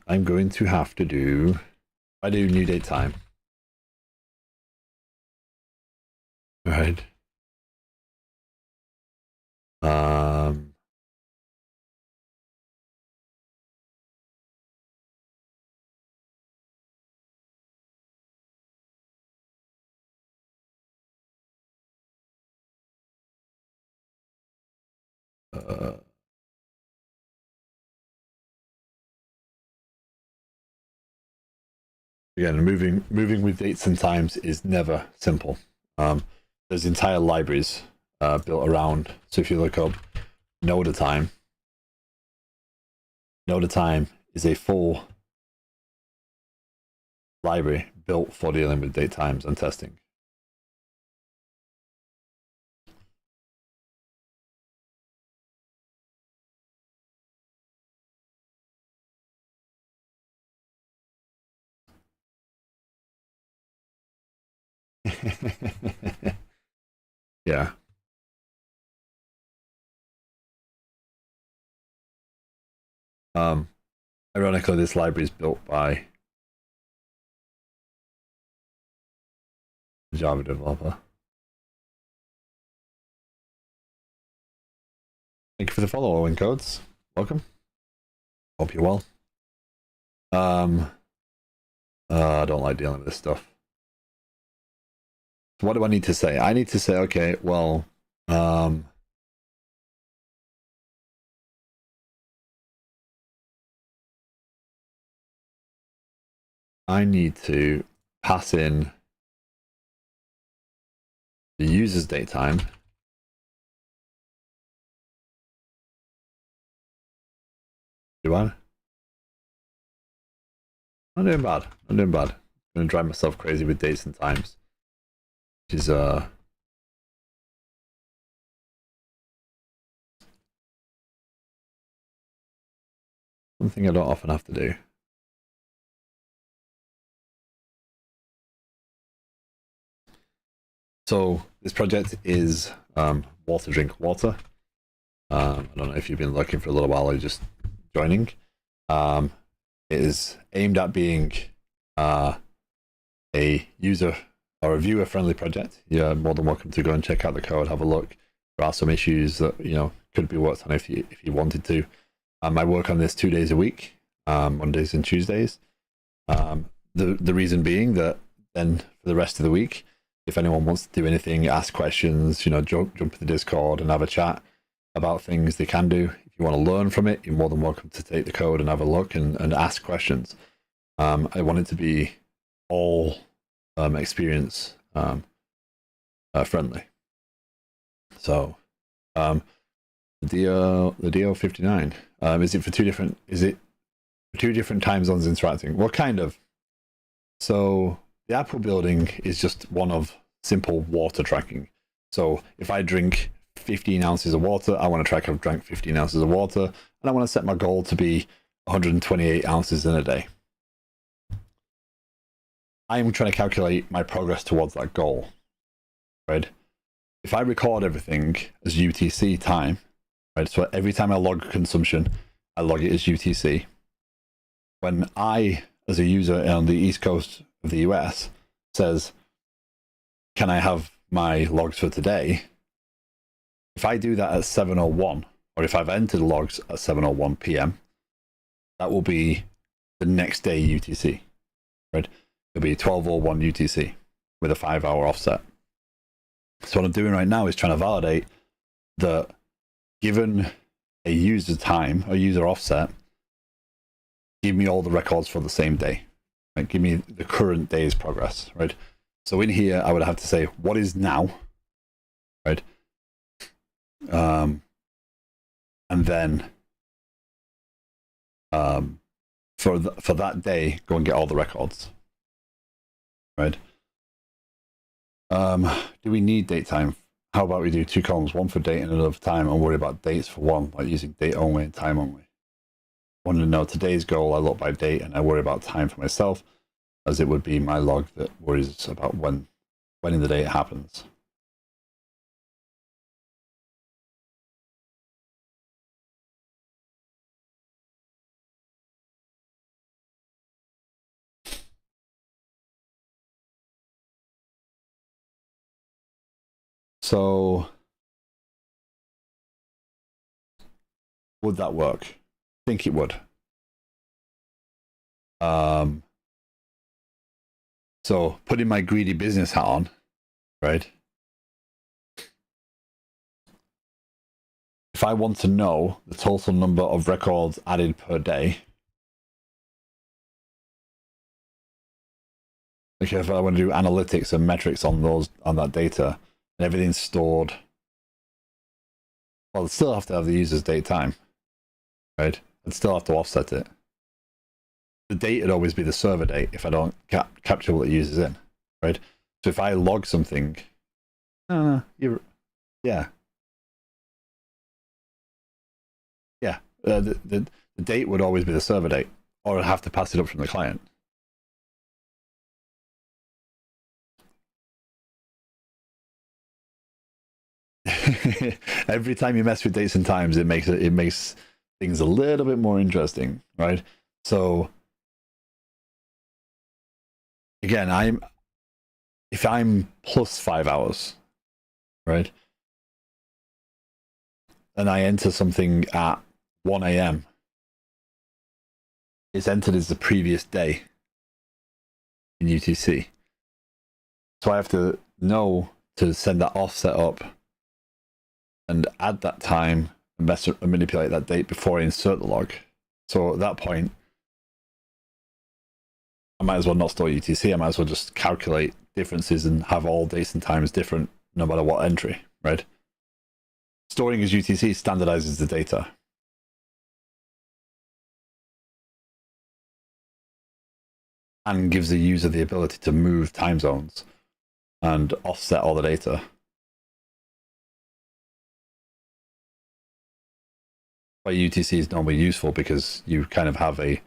I'm going to have to do, I do new date time. Right. Again, moving with dates and times is never simple. There's entire libraries built around. So if you look up Node time is a full library built for dealing with date times and testing. Yeah. Ironically, this library is built by Java developer. Thank you for the follow, Owen Codes. Welcome. Hope you're well. I don't like dealing with this stuff. So what do I need to say? I need to say, okay, well, I need to pass in the user's date time. Do I? I'm doing bad. I'm doing bad. I'm going to drive myself crazy with dates and times. Which is, something I don't often have to do. So this project is Water Drink Water. I don't know if you've been looking for a little while or just joining. It is aimed at being a user or a viewer friendly project. You're more than welcome to go and check out the code, have a look. There are some issues that could be worked on if you wanted to. I work on this 2 days a week, Mondays and Tuesdays. The reason being that then for the rest of the week, if anyone wants to do anything, ask questions, jump in the Discord and have a chat about things, they can do. If you want to learn from it, you're more than welcome to take the code and have a look and ask questions. I want it to be all experience friendly. So the DO59, is it for two different time zones interacting? Well, kind of. So the app we're building is just one of simple water tracking. So if I drink 15 ounces of water, I want to track I've drank 15 ounces of water, and I want to set my goal to be 128 ounces in a day. I am trying to calculate my progress towards that goal, right? If I record everything as UTC time, right? So every time I log consumption, I log it as UTC. When I, as a user on the East Coast of the US, says, can I have my logs for today? If I do that at 7:01, or if I've entered logs at 7:01 p.m., that will be the next day UTC, right? It'll be 12:01 UTC with a 5-hour offset. So what I'm doing right now is trying to validate that given a user time, a user offset, give me all the records for the same day. Right? Give me the current day's progress, right? So in here, I would have to say, what is now, right? And then for that day, go and get all the records, right? Do we need date time? How about we do 2 columns, one for date and another for time, and worry about dates for one, like using date only and time only. Wanted to know today's goal, I look by date and I worry about time for myself, as it would be my log that worries about when in the day it happens. So would that work? I think it would. So putting my greedy business hat on, right? If I want to know the total number of records added per day, like if I want to do analytics and metrics on that data, and everything's stored, well, I'd still have to have the user's date time, right? I'd still have to offset it. The date would always be the server date if I don't capture what the user's in, right? So if I log something, yeah, the date would always be the server date, or I'd have to pass it up from the client. Every time you mess with dates and times, it makes things a little bit more interesting, right? So again, if I'm plus 5 hours, right, and I enter something at 1 a.m., it's entered as the previous day in UTC. So I have to know to send that offset up and add that time and manipulate that date before I insert the log. So at that point, I might as well not store UTC. I might as well just calculate differences and have all dates and times different no matter what entry, right? Storing as UTC standardizes the data. And gives the user the ability to move time zones and offset all the data. But UTC is normally useful because you kind of have a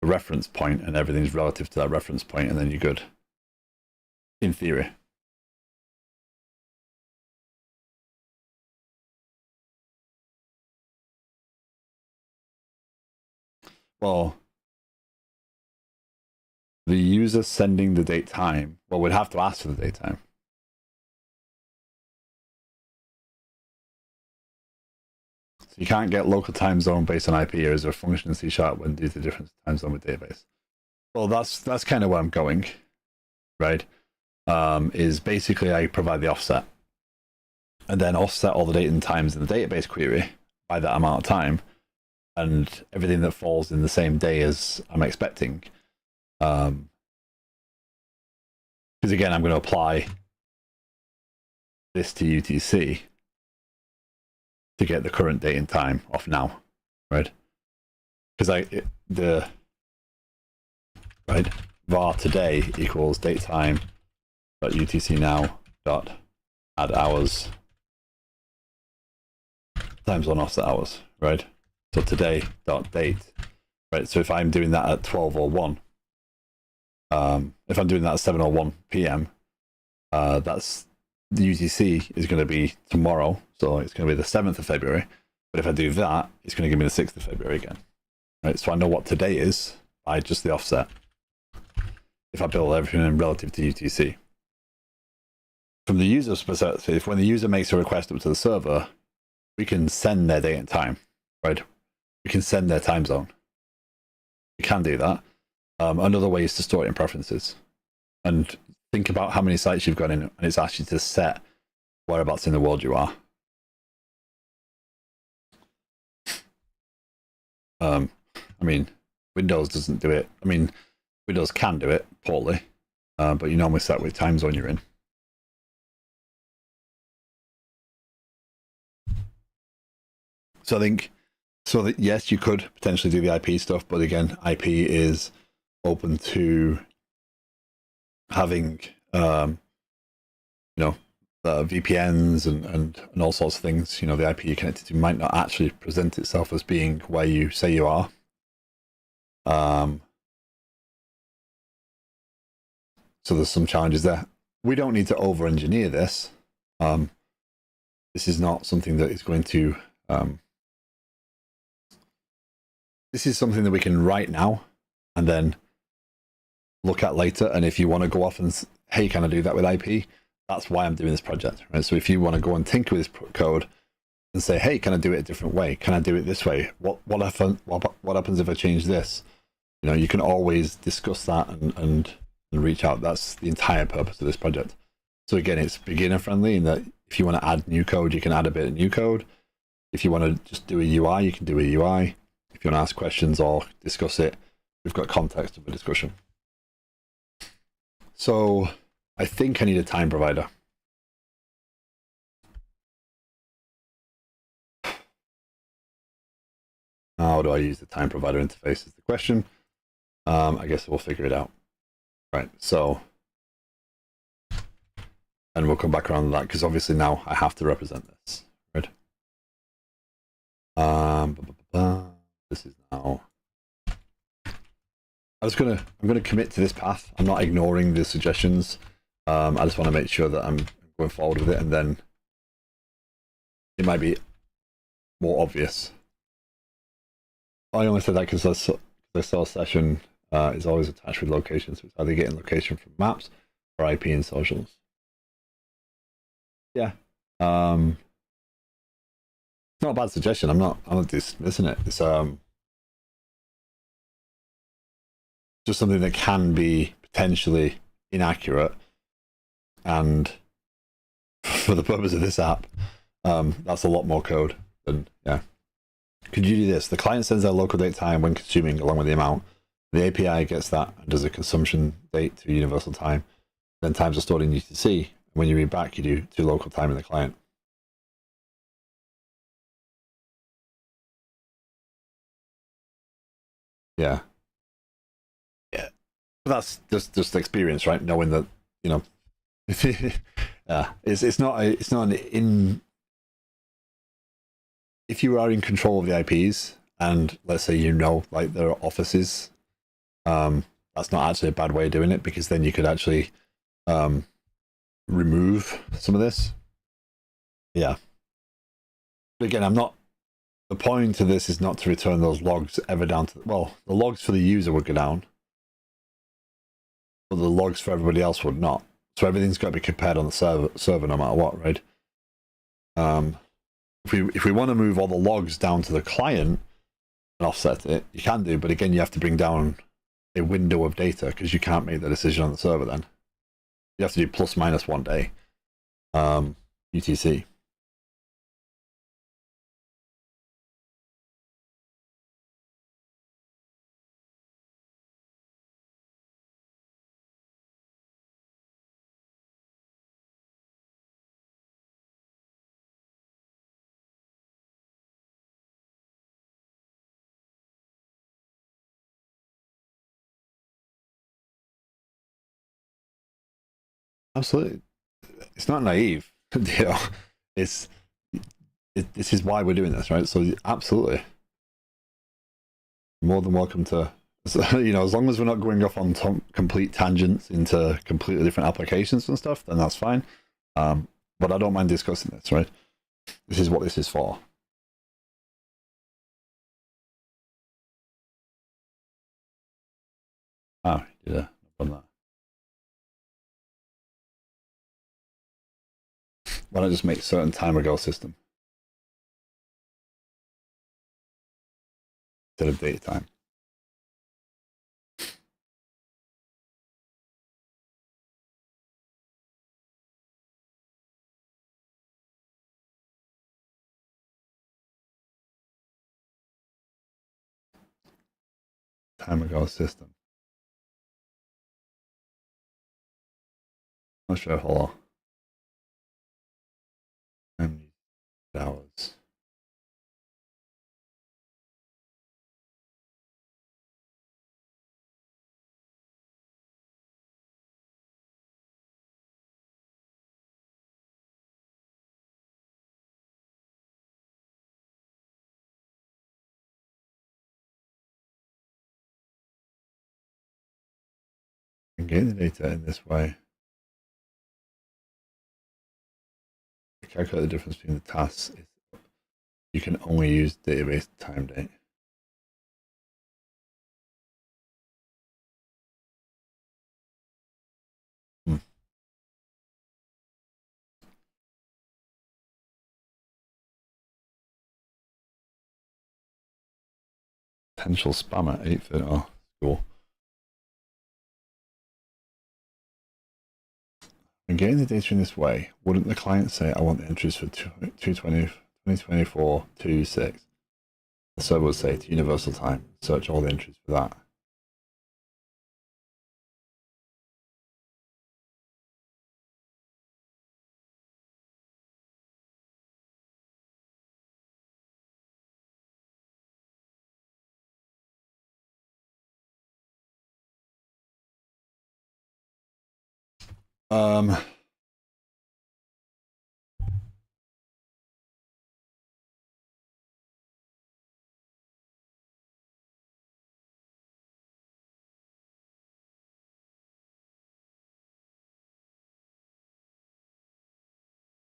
reference point and everything's relative to that reference point, and then you're good. In theory. Well, the user sending the date time, well, we'd have to ask for the date time. So you can't get local time zone based on IP, or is there a function in C# when due to different time zone with database? Well, that's kind of where I'm going, right? Is basically I provide the offset and then offset all the date and times in the database query by that amount of time, and everything that falls in the same day as I'm expecting. Because again, I'm going to apply this to UTC to get the current date and time off now, right? Because var today equals date time dot UTC now dot add hours times one offset hours, right? So today dot date, right? So if I'm doing that at 12:01, if I'm doing that at 7:01 p.m., that's the UTC is going to be tomorrow, so it's going to be the 7th of February. But if I do that, it's going to give me the 6th of February again, right? So I know what today is by just the offset. If I build everything in relative to UTC. From the user's perspective, when the user makes a request up to the server, we can send their date and time, right? We can send their time zone. We can do that. Another way is to store it in preferences. And think about how many sites you've got in, and it's asked you to set whereabouts in the world you are. I mean, Windows doesn't do it. I mean, Windows can do it poorly, but you normally set which time zone you're in. So I think, so that yes, you could potentially do the IP stuff, but again, IP is open to having, VPNs and all sorts of things. You know, the IP you're connected to might not actually present itself as being where you say you are. So there's some challenges there. We don't need to over-engineer this. This is not something that is going to... this is something that we can write now and then look at later. And if you want to go off and, hey, can I do that with IP? That's why I'm doing this project, right? So if you want to go and tinker with this code and say, hey, can I do it a different way? Can I do it this way? What happens if I change this? You know, you can always discuss that and reach out. That's the entire purpose of this project. So again, it's beginner friendly in that if you want to add new code, you can add a bit of new code. If you want to just do a UI, you can do a UI. If you want to ask questions or discuss it, we've got context of a discussion. So I think I need a time provider. How do I use the time provider interface is the question. I guess we'll figure it out. Right, so, and we'll come back around to that because obviously now I have to represent this, right? This is now. I'm gonna commit to this path. I'm not ignoring the suggestions. I just want to make sure that I'm going forward with it, and then it might be more obvious. I only said that because I saw a session is always attached with locations. So it's either getting location from maps for IP and socials. Yeah. It's not a bad suggestion. I'm not dismissing it. It's just something that can be potentially inaccurate, and for the purpose of this app, that's a lot more code than, yeah. Could you do this? The client sends their local date time when consuming along with the amount. The API gets that and does a consumption date to universal time. Then times are stored in UTC. When you read back, you do to local time in the client. Yeah. Yeah. That's just experience, right? Knowing that, you know, it's not an in. If you are in control of the IPs, and let's say like there are offices, that's not actually a bad way of doing it, because then you could actually remove some of this. Yeah. But again, the point of this is not to return those logs ever down to, well, the logs for the user would go down, but the logs for everybody else would not. So everything's got to be compared on the server no matter what, right? If we want to move all the logs down to the client and offset it, you can do, but again, you have to bring down a window of data, because you can't make the decision on the server then. You have to do plus minus 1 day UTC. Absolutely. It's not naive. You know, this is why we're doing this, right? So absolutely, more than welcome to. You know, as long as we're not going off on complete tangents into completely different applications and stuff, then that's fine. But I don't mind discussing this, right? This is what this is for. Oh, yeah, on that. Why not just make certain time ago system instead of data time? Time ago system. Not sure. Hold on. Hours. And getting the data in this way. To calculate the difference between the tasks, you can only use database time date. Potential spam at 8:30. Oh, cool. When getting the data in this way, wouldn't the client say, I want the entries for 2024 2/6? The server would say to universal time, search all the entries for that.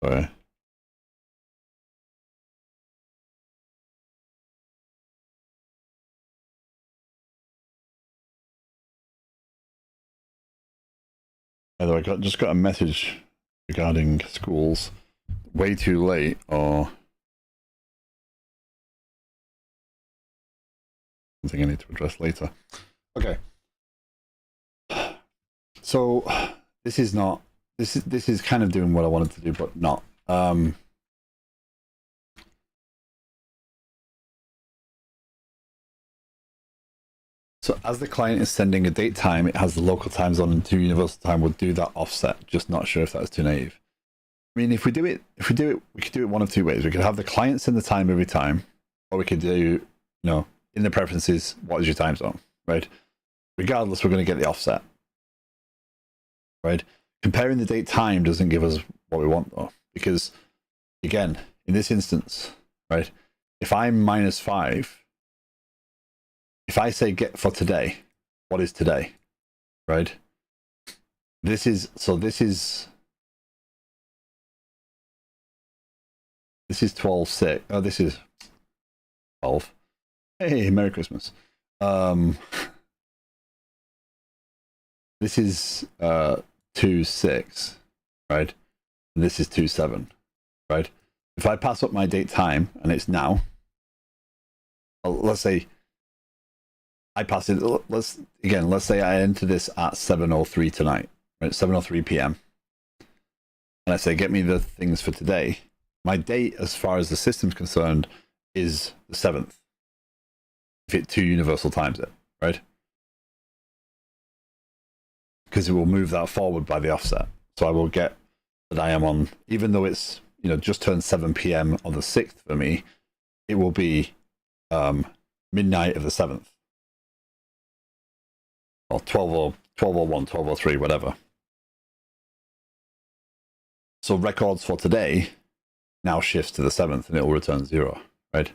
Sorry. By the way, just got a message regarding schools. Way too late, or something I need to address later. Okay. So this is not. This is kind of doing what I wanted to do, but not. So as the client is sending a date time, it has the local time zone and 2 universal time would do that offset. Just not sure if that's too native. I mean, if we do it, we could do it one of two ways. We could have the client send the time every time, or we could do, in the preferences, what is your time zone, right? Regardless, we're going to get the offset, right? Comparing the date time doesn't give us what we want though, because again, in this instance, right, if I'm -5, if I say get for today, what is today, right? This is 12/6. Oh, this is 12. Hey, Merry Christmas. This is 2/6, right? And this is 2/7, right? If I pass up my date time and it's now, well, let's say I pass it. Let's say I enter this at 7:03 tonight, right? 7:03 p.m. And I say, get me the things for today. My date, as far as the system's concerned, is the 7th. If it 2 universal times it, right? Because it will move that forward by the offset. So I will get that I am on, even though it's just turned 7 p.m. on the 6th for me, it will be midnight of the 7th. Or 12:01, 12:03, whatever. So records for today now shifts to the 7th and it will return 0, right?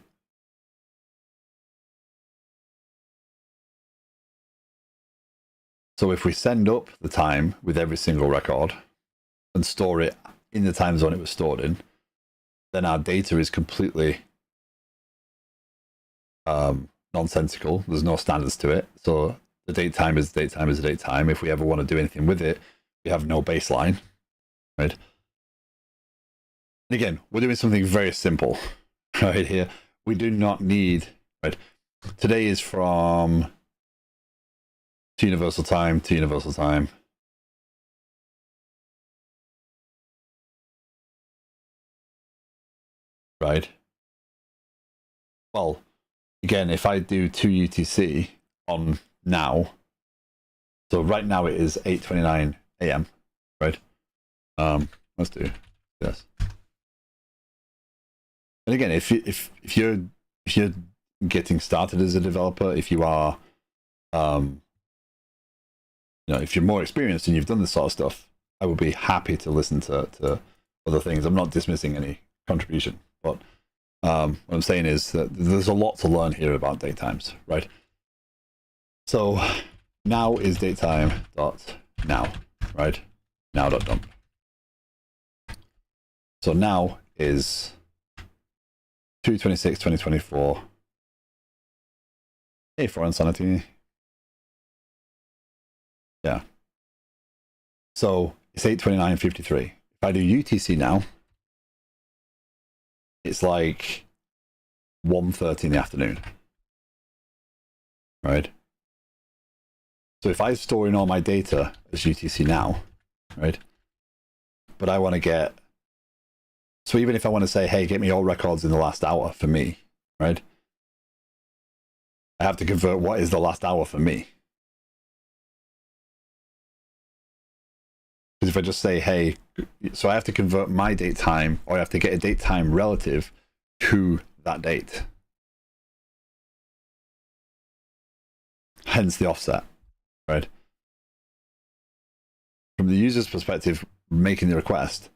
So if we send up the time with every single record and store it in the time zone it was stored in, then our data is completely nonsensical. There's no standards to it. So the date time is the date time is the date time. If we ever want to do anything with it, we have no baseline, right? And again, we're doing something very simple right here. We do not need, right? Today is from to universal time to universal time. Right? Well, again, if I do 2 UTC on now, so right now it is 8:29 a.m., right? Let's do this. And again, if you're getting started as a developer, if you are, if you're more experienced and you've done this sort of stuff, I would be happy to listen to other things. I'm not dismissing any contribution, but what I'm saying is that there's a lot to learn here about date times, right? So now is datetime dot now, right? Now dot dump. So now is 2/26/2024. Hey, for insanity. Yeah. So it's 8:29:53. If I do UTC now, it's like 1:30 in the afternoon, right? So if I store in all my data as UTC now, right? But I want to get, so even if I want to say, hey, get me all records in the last hour for me, right? I have to convert what is the last hour for me. Because if I just say, hey, so I have to convert my date time, or I have to get a date time relative to that date. Hence the offset, right? From the user's perspective, making the request,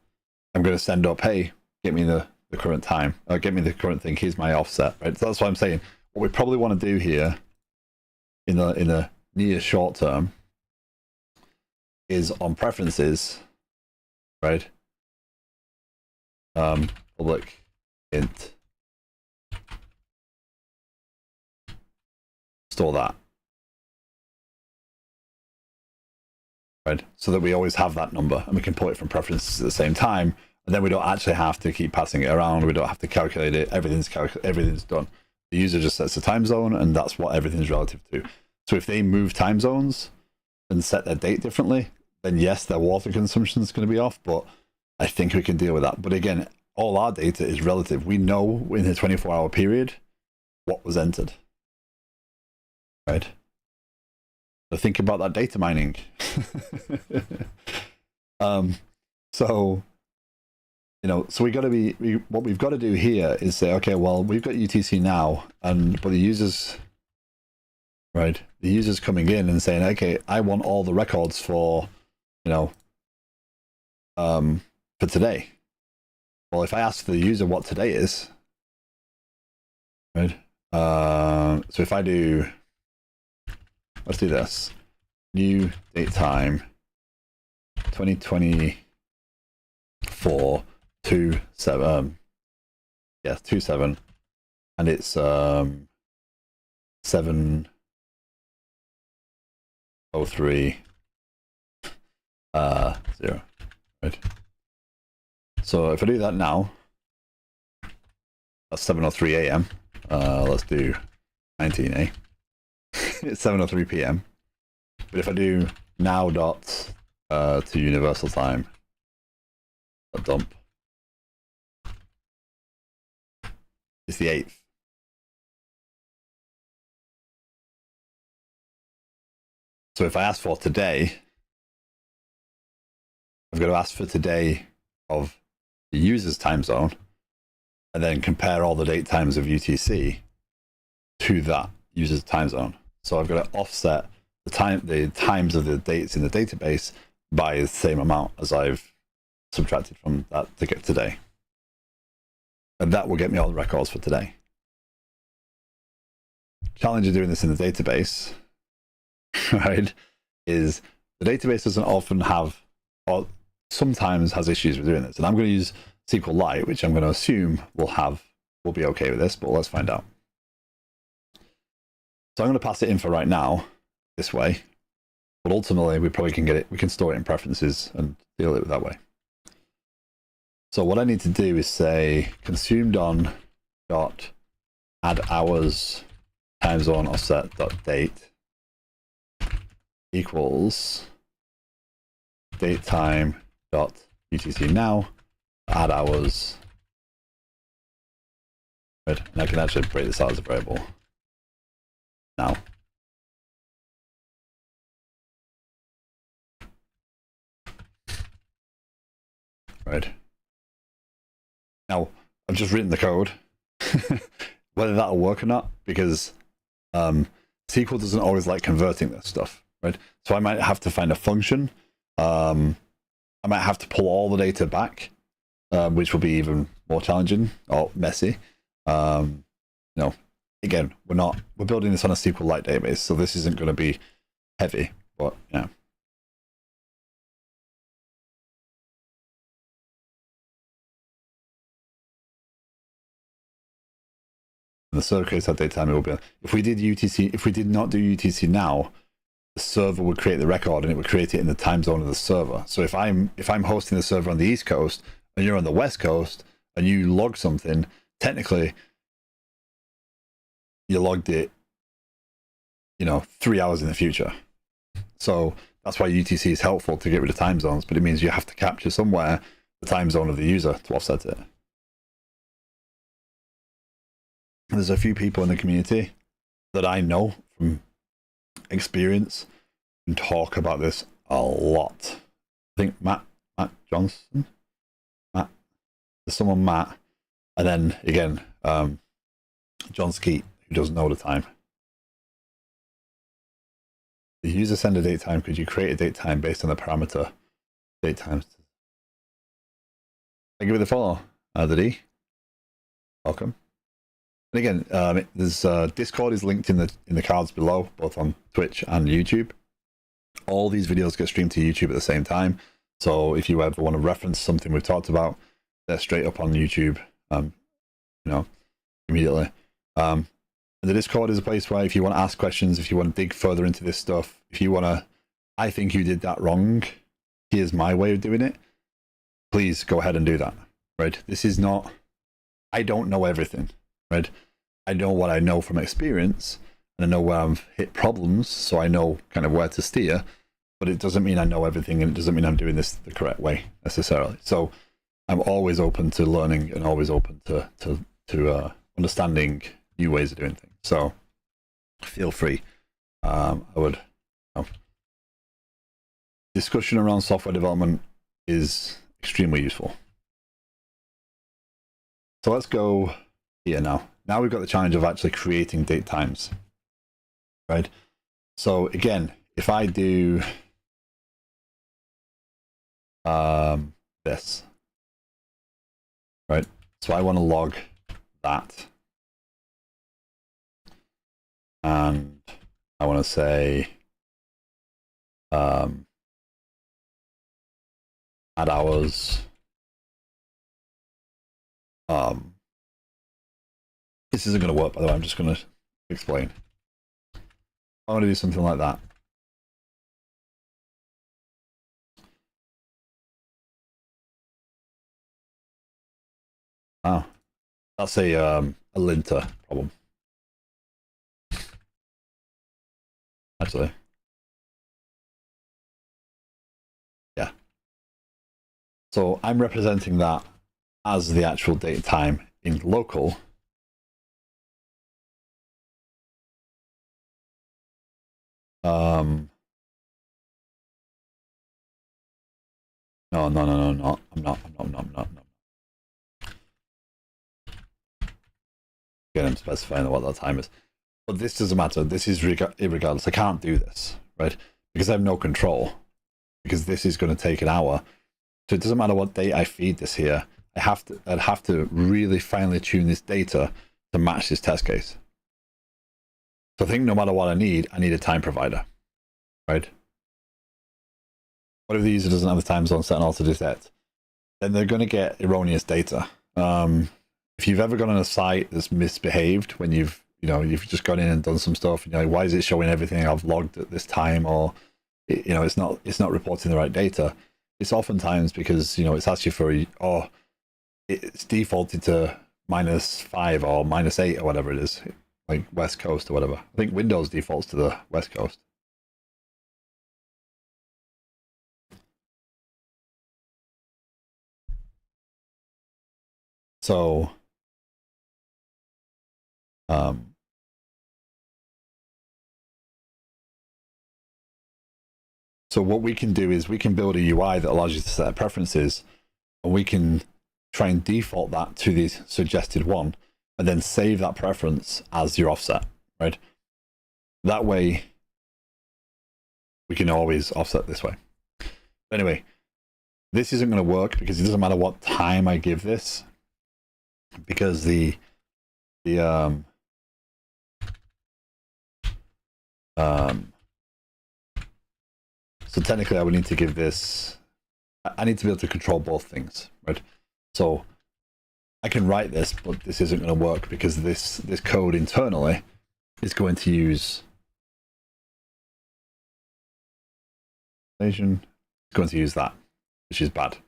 I'm going to send up, hey, get me the current time, or get me the current thing, here's my offset, right? So that's what I'm saying. What we probably want to do here in the near short term is on preferences, right? Public int, store that. right? So that we always have that number and we can pull it from preferences at the same time. And then we don't actually have to keep passing it around. We don't have to calculate it. Everything's done. The user just sets the time zone, and that's what everything's relative to. So if they move time zones and set their date differently, then yes, their water consumption is going to be off, but I think we can deal with that. But again, all our data is relative. We know in a 24-hour period what was entered, right? So think about that data mining. So, so what we've got to do here is say, okay, well, we've got UTC now, but the users, right? The users coming in and saying, okay, I want all the records for today. Well, if I ask the user what today is, right? So if I do, let's do this, new date time, 2024 27, 27, and it's 7:03 0, right? So if I do that now, that's 7:03 a.m. Let's do 19A. It's 7:03 p.m. But if I do now dot to universal time, a dump, it's the 8th. So if I ask for today, I've got to ask for today of the user's time zone, and then compare all the date times of UTC to that user's time zone. So I've got to offset the times of the dates in the database by the same amount as I've subtracted from that to get today. And that will get me all the records for today. Challenge of doing this in the database, right, is the database doesn't often have, or sometimes has issues with doing this. And I'm going to use SQLLite, which I'm going to assume will be okay with this, but let's find out. So I'm going to pass it in for right now this way, but ultimately we probably can we can store it in preferences and deal with it that way. So what I need to do is say consumed on dot add hours time zone offset dot date equals date time dot UTC now add hours. Right, and I can actually break this out as a variable now. Right. Now, I've just written the code. Whether that'll work or not, because SQL doesn't always like converting this stuff, right? So I might have to find a function. I might have to pull all the data back, which will be even more challenging or messy. Again, we're building this on a SQLLite database, so this isn't going to be heavy, but yeah. In the server case, our date time will be, if we did not do UTC now, the server would create the record and it would create it in the time zone of the server. So if I'm hosting the server on the East Coast and you're on the West Coast and you log something, technically you logged it, 3 hours in the future. So that's why UTC is helpful to get rid of time zones, but it means you have to capture somewhere the time zone of the user to offset it. There's a few people in the community that I know from experience and talk about this a lot. I think Matt Johnson, there's someone Matt, and then again John Skeet, who doesn't know the time. The user send a date time. Could you create a date time based on the parameter date times? Thank you for the follow, Didi. Welcome. And again, there's Discord is linked in the cards below, both on Twitch and YouTube. All these videos get streamed to YouTube at the same time. So if you ever want to reference something we've talked about, they're straight up on YouTube, immediately. And the Discord is a place where if you want to ask questions, if you want to dig further into this stuff, if you want to I think you did that wrong. Here's my way of doing it. Please go ahead and do that, right? This is not, I don't know everything, right? I know what I know from experience, and I know where I've hit problems, so I know kind of where to steer, but it doesn't mean I know everything, and it doesn't mean I'm doing this the correct way necessarily. So I'm always open to learning and always open to understanding new ways of doing things. So feel free. I would. Discussion around software development is extremely useful. So let's go here now. Now we've got the challenge of actually creating date times, right? So again, if I do this, right? So I want to log that, and I want to say add hours. This isn't going to work, by the way. I'm just going to explain. I want to do something like that. Oh, that's a linter problem. Actually, yeah. So I'm representing that as the actual date time in local. No, I'm not. Again, I'm specifying what that time is. But this doesn't matter. This is irregardless. I can't do this, right? Because I have no control. Because this is going to take an hour. So it doesn't matter what date I feed this here. I'd have to really finely tune this data to match this test case. So I think no matter what I need a time provider, right? What if the user doesn't have the time zone set and auto detect? Then they're going to get erroneous data. If you've ever gone on a site that's misbehaved when you've just gone in and done some stuff, and you're like, why is it showing everything I've logged at this time, or it's not reporting the right data? It's oftentimes because it's asked you for it's defaulted to -5 or -8 or whatever it is, like West Coast or whatever. I think Windows defaults to the West Coast. So so what we can do is we can build a UI that allows you to set preferences, and we can try and default that to the suggested one, and then save that preference as your offset, right? That way, we can always offset this way. But anyway, this isn't going to work because it doesn't matter what time I give this, because so technically I would need to give this, I need to be able to control both things, right? So I can write this, but this isn't going to work because this code internally is going to use that, which is bad,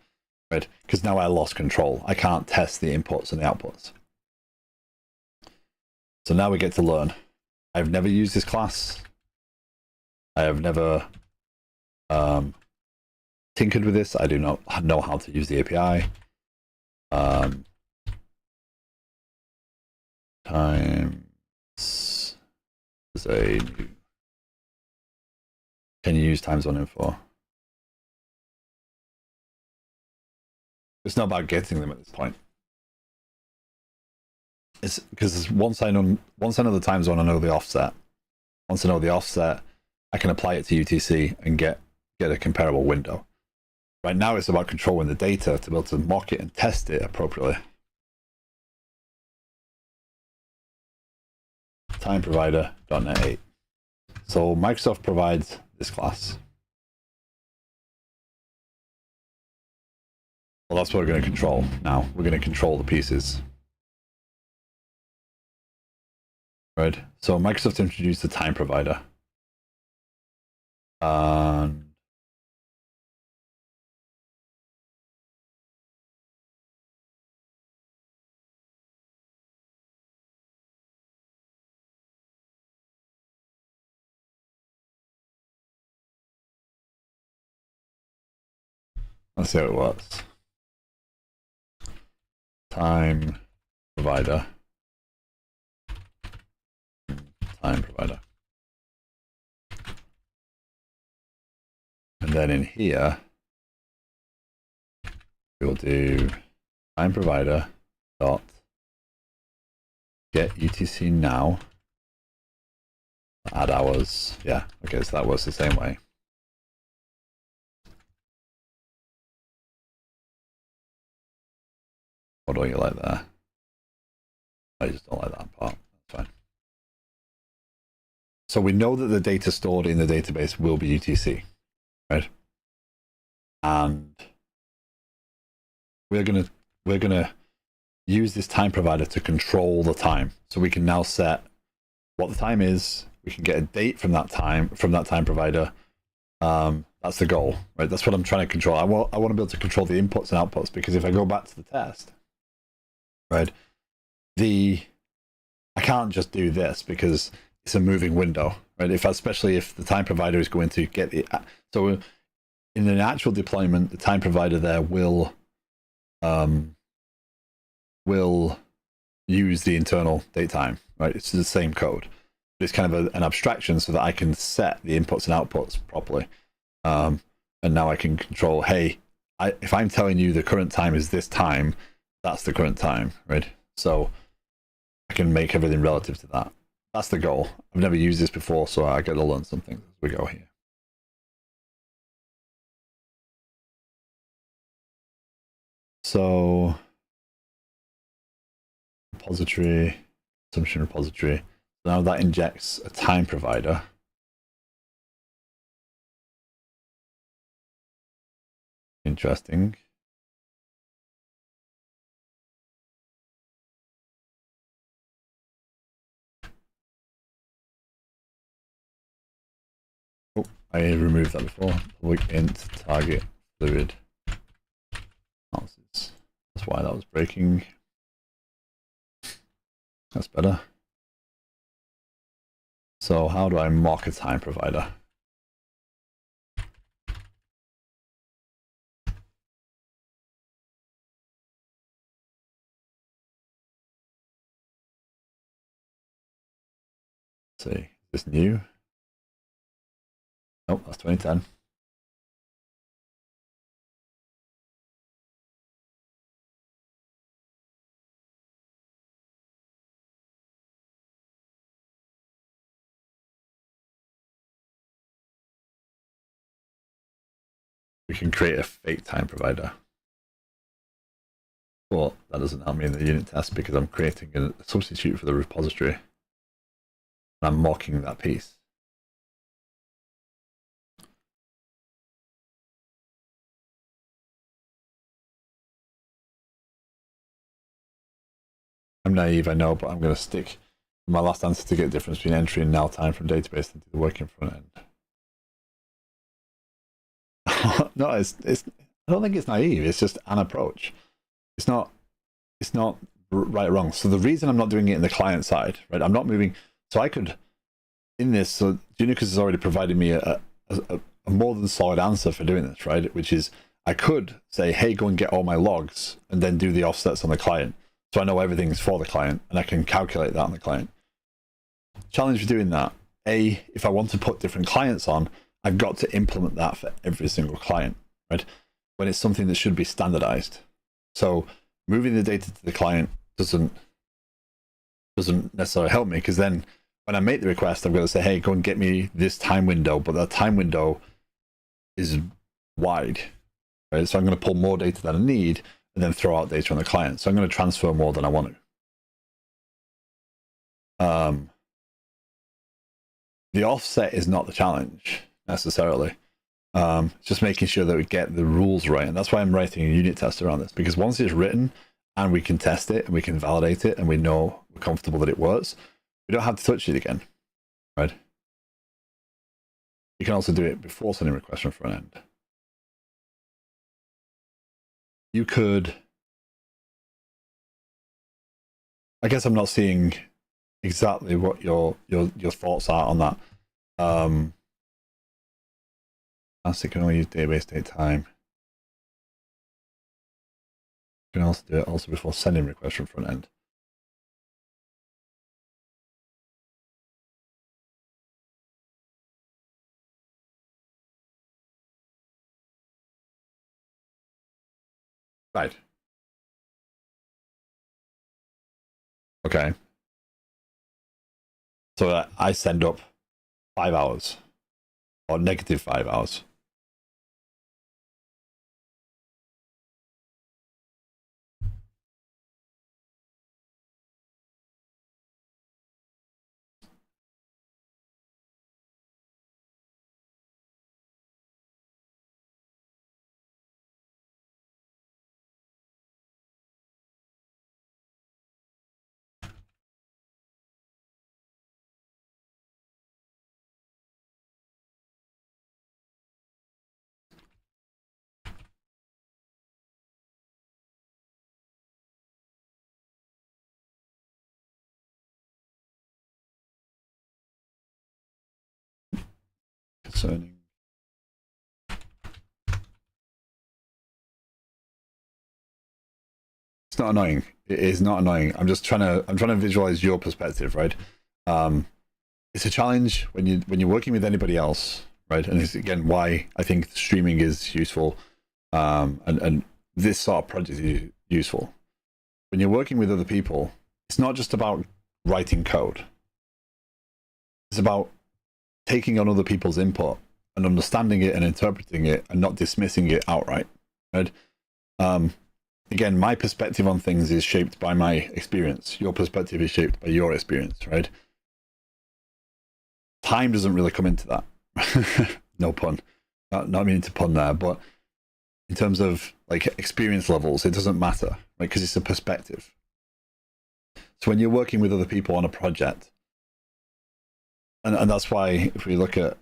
right? Because now I lost control. I can't test the inputs and the outputs. So now we get to learn. I've never used this class. I have never tinkered with this. I do not know how to use the API. Times is a new. Can you use time zone info? It's not about getting them at this point. It's because once I know the time zone, I know the offset. Once I know the offset, I can apply it to UTC and get a comparable window. Right now, it's about controlling the data to be able to mock it and test it appropriately. Time provider .NET 8. So Microsoft provides this class. Well, that's what we're going to control now. We're going to control the pieces. Right. So Microsoft introduced the time provider. And Let's see how it works. Time provider. Time provider. And then in here, we'll do time provider dot get UTC now. Add hours. Yeah, okay, so that works the same way. What don't you like there? I just don't like that part. That's fine. So we know that the data stored in the database will be UTC, right? And we're gonna use this time provider to control the time. So we can now set what the time is. We can get a date from that time provider. That's the goal, right? That's what I'm trying to control. I want to be able to control the inputs and outputs, because if I go back to the test, right, I can't just do this because it's a moving window, right? Especially if the time provider is going to get the, so in an actual deployment, the time provider there will use the internal date time, right? It's the same code. It's kind of an abstraction so that I can set the inputs and outputs properly. And now I can control, hey, if I'm telling you the current time is this time, that's the current time, right? So I can make everything relative to that. That's the goal. I've never used this before, so I got to learn something as we go here. So repository, consumption repository. Now that injects a time provider. Interesting. Oh, I removed that before. Public int target fluid. That's why that was breaking. That's better. So how do I mock a time provider? Let's see, is this new? Nope, that's 2010. We can create a fake time provider. Well, that doesn't help me in the unit test because I'm creating a substitute for the repository. I'm mocking that piece. I'm naive, I know, but I'm going to stick my last answer to get the difference between entry and now time from database into the working front end. No, it's I don't think it's naive. It's just an approach. It's not right or wrong. So the reason I'm not doing it in the client side, right? I'm not moving. So I could in this. So Unicus has already provided me a more than solid answer for doing this, right? Which is I could say, hey, go and get all my logs, and then do the offsets on the client, so I know everything's for the client, and I can calculate that on the client. Challenge for doing that: if I want to put different clients on, I've got to implement that for every single client, right? When it's something that should be standardized. So moving the data to the client doesn't necessarily help me, because then when I make the request, I've got to say, hey, go and get me this time window, but that time window is wide, right? So I'm going to pull more data than I need and then throw out data on the client. So I'm going to transfer more than I want to. The offset is not the challenge necessarily. It's just making sure that we get the rules right. And that's why I'm writing a unit test around this, because once it's written and we can test it and we can validate it and we know we're comfortable that it works, we don't have to touch it again, right? You can also do it before sending requests from front end. You could, I guess I'm not seeing exactly what your thoughts are on that. I can only use database date time. You can also do it also before sending requests from front end. Right. Okay. So I send up 5 hours or negative 5 hours. Concerning. It's not annoying. It is not annoying. I'm trying to visualize your perspective, right? It's a challenge when you're working with anybody else, right? And it's again why I think streaming is useful, and this sort of project is useful. When you're working with other people, it's not just about writing code. It's about taking on other people's input and understanding it and interpreting it and not dismissing it outright, right? Again, my perspective on things is shaped by my experience. Your perspective is shaped by your experience, right? Time doesn't really come into that. No pun. Not meaning to pun there, but in terms of like experience levels, it doesn't matter, right? Because it's a perspective. So when you're working with other people on a project, and that's why if we look at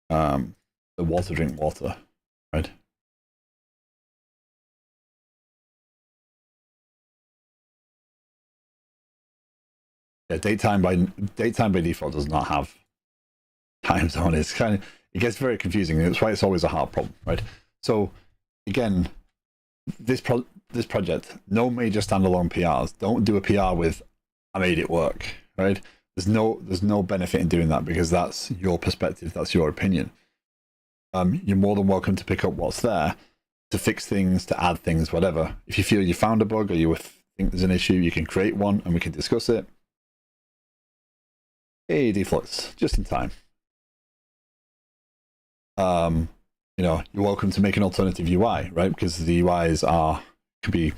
the water, drink water, right? Yeah, daytime by default does not have time zone. It's kind of, it gets very confusing. That's why it's always a hard problem, right? So again, this project, no major standalone PRs. Don't do a PR with "I made it work," right? There's no benefit in doing that because that's your perspective, that's your opinion. You're more than welcome to pick up what's there, to fix things, to add things, whatever. If you feel you found a bug or you think there's an issue, you can create one and we can discuss it. Hey, Deflux, just in time. You're welcome to make an alternative UI, right? Because the UIs could be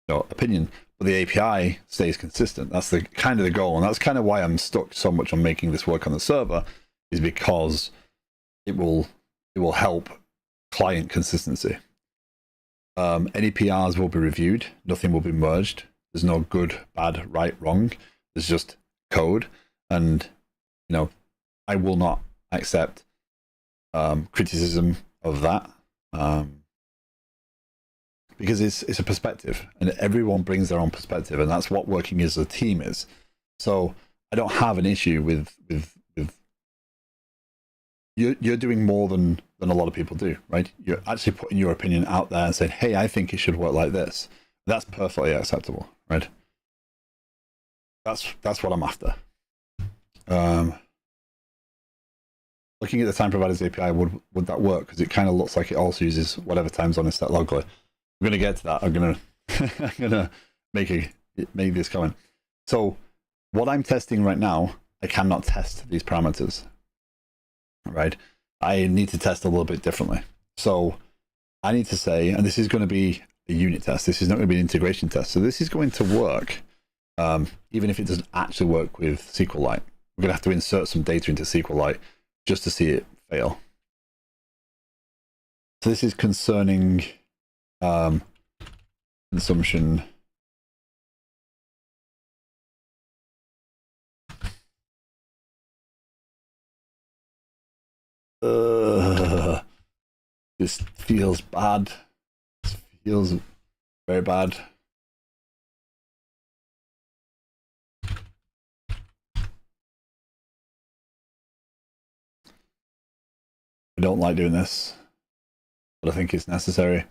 opinion, but the API stays consistent. That's the kind of the goal, and that's kind of why I'm stuck so much on making this work on the server, is because it will help client consistency. Any PRs will be reviewed. Nothing will be merged. There's no good, bad, right, wrong. There's just code, and I will not accept criticism of that, because it's a perspective, and everyone brings their own perspective, and that's what working as a team is. So I don't have an issue with you're doing more than a lot of people do, right? You're actually putting your opinion out there and saying, hey, I think it should work like this. That's perfectly acceptable, right? That's what I'm after. Looking at the time providers API, would that work? Because it kind of looks like it also uses whatever time zone is set locally. I'm going to get to that. I'm gonna make this comment. So what I'm testing right now, I cannot test these parameters, right? I need to test a little bit differently. So I need to say, and this is going to be a unit test. This is not going to be an integration test. So this is going to work, even if it doesn't actually work with SQLLite. We're going to have to insert some data into SQLLite just to see it fail. So this is concerning consumption. This feels bad. This feels very bad. I don't like doing this, but I think it's necessary.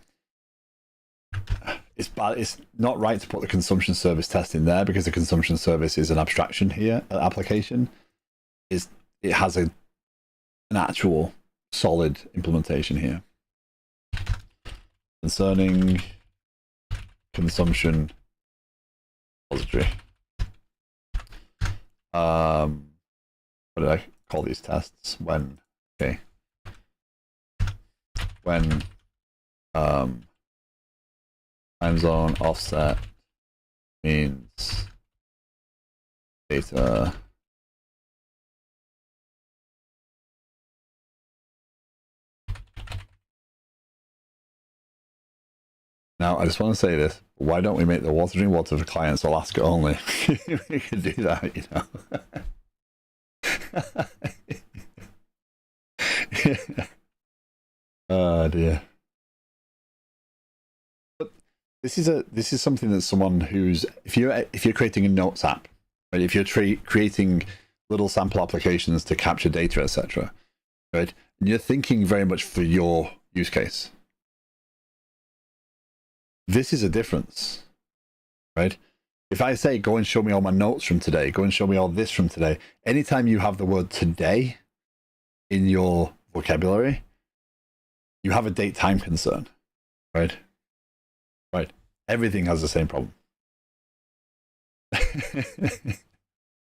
it's bad. It's not right to put the consumption service test in there because the consumption service is an abstraction here. An application it has an actual solid implementation here concerning consumption repository. What did I call these tests? When time zone offset means data now. I just want to say this: why don't we make the water drink water for clients Alaska only? We could do that, you know. Oh dear. But this is something that someone who's if you're creating a notes app, right? If you're creating little sample applications to capture data, etc., right? And you're thinking very much for your use case. This is a difference, right? If I say, go and show me all my notes from today, go and show me all this from today, anytime you have the word today in your vocabulary, you have a date time concern, right? Right. Everything has the same problem.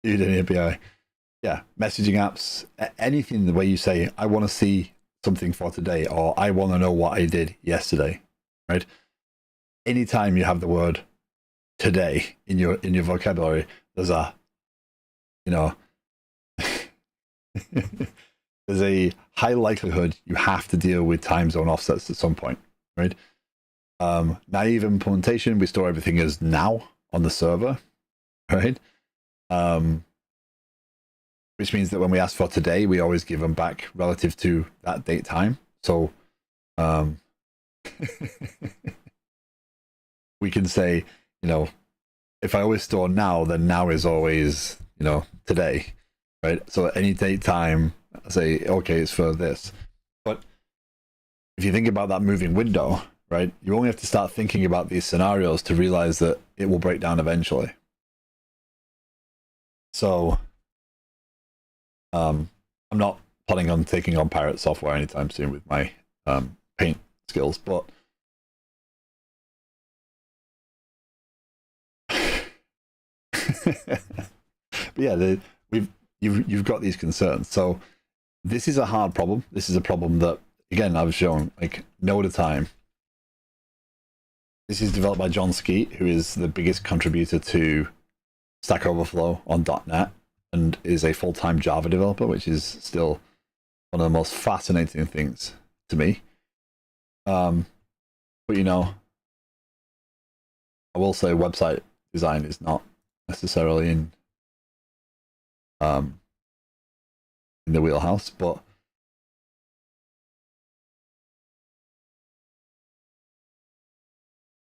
Use an API. Yeah. Messaging apps, anything the way you say, I want to see something for today, or I want to know what I did yesterday, right? Anytime you have the word today in your vocabulary, there's a, you know, there's a high likelihood you have to deal with time zone offsets at some point, right? Naive implementation, we store everything as now on the server, right? Which means that when we ask for today, we always give them back relative to that date time. So we can say, you know, if I always store now, then now is always, you know, today, right? So any date time, I say, okay, it's for this. But if you think about that moving window, right, you only have to start thinking about these scenarios to realize that it will break down eventually. So I'm not planning on taking on Pirate software anytime soon with my paint skills, but but yeah, you've got these concerns. So this is a hard problem. This is a problem that, again, I've shown, like, no at a time. This is developed by John Skeet, who is the biggest contributor to Stack Overflow on .NET and is a full-time Java developer, which is still one of the most fascinating things to me. But, you know, I will say website design is not necessarily in the wheelhouse, but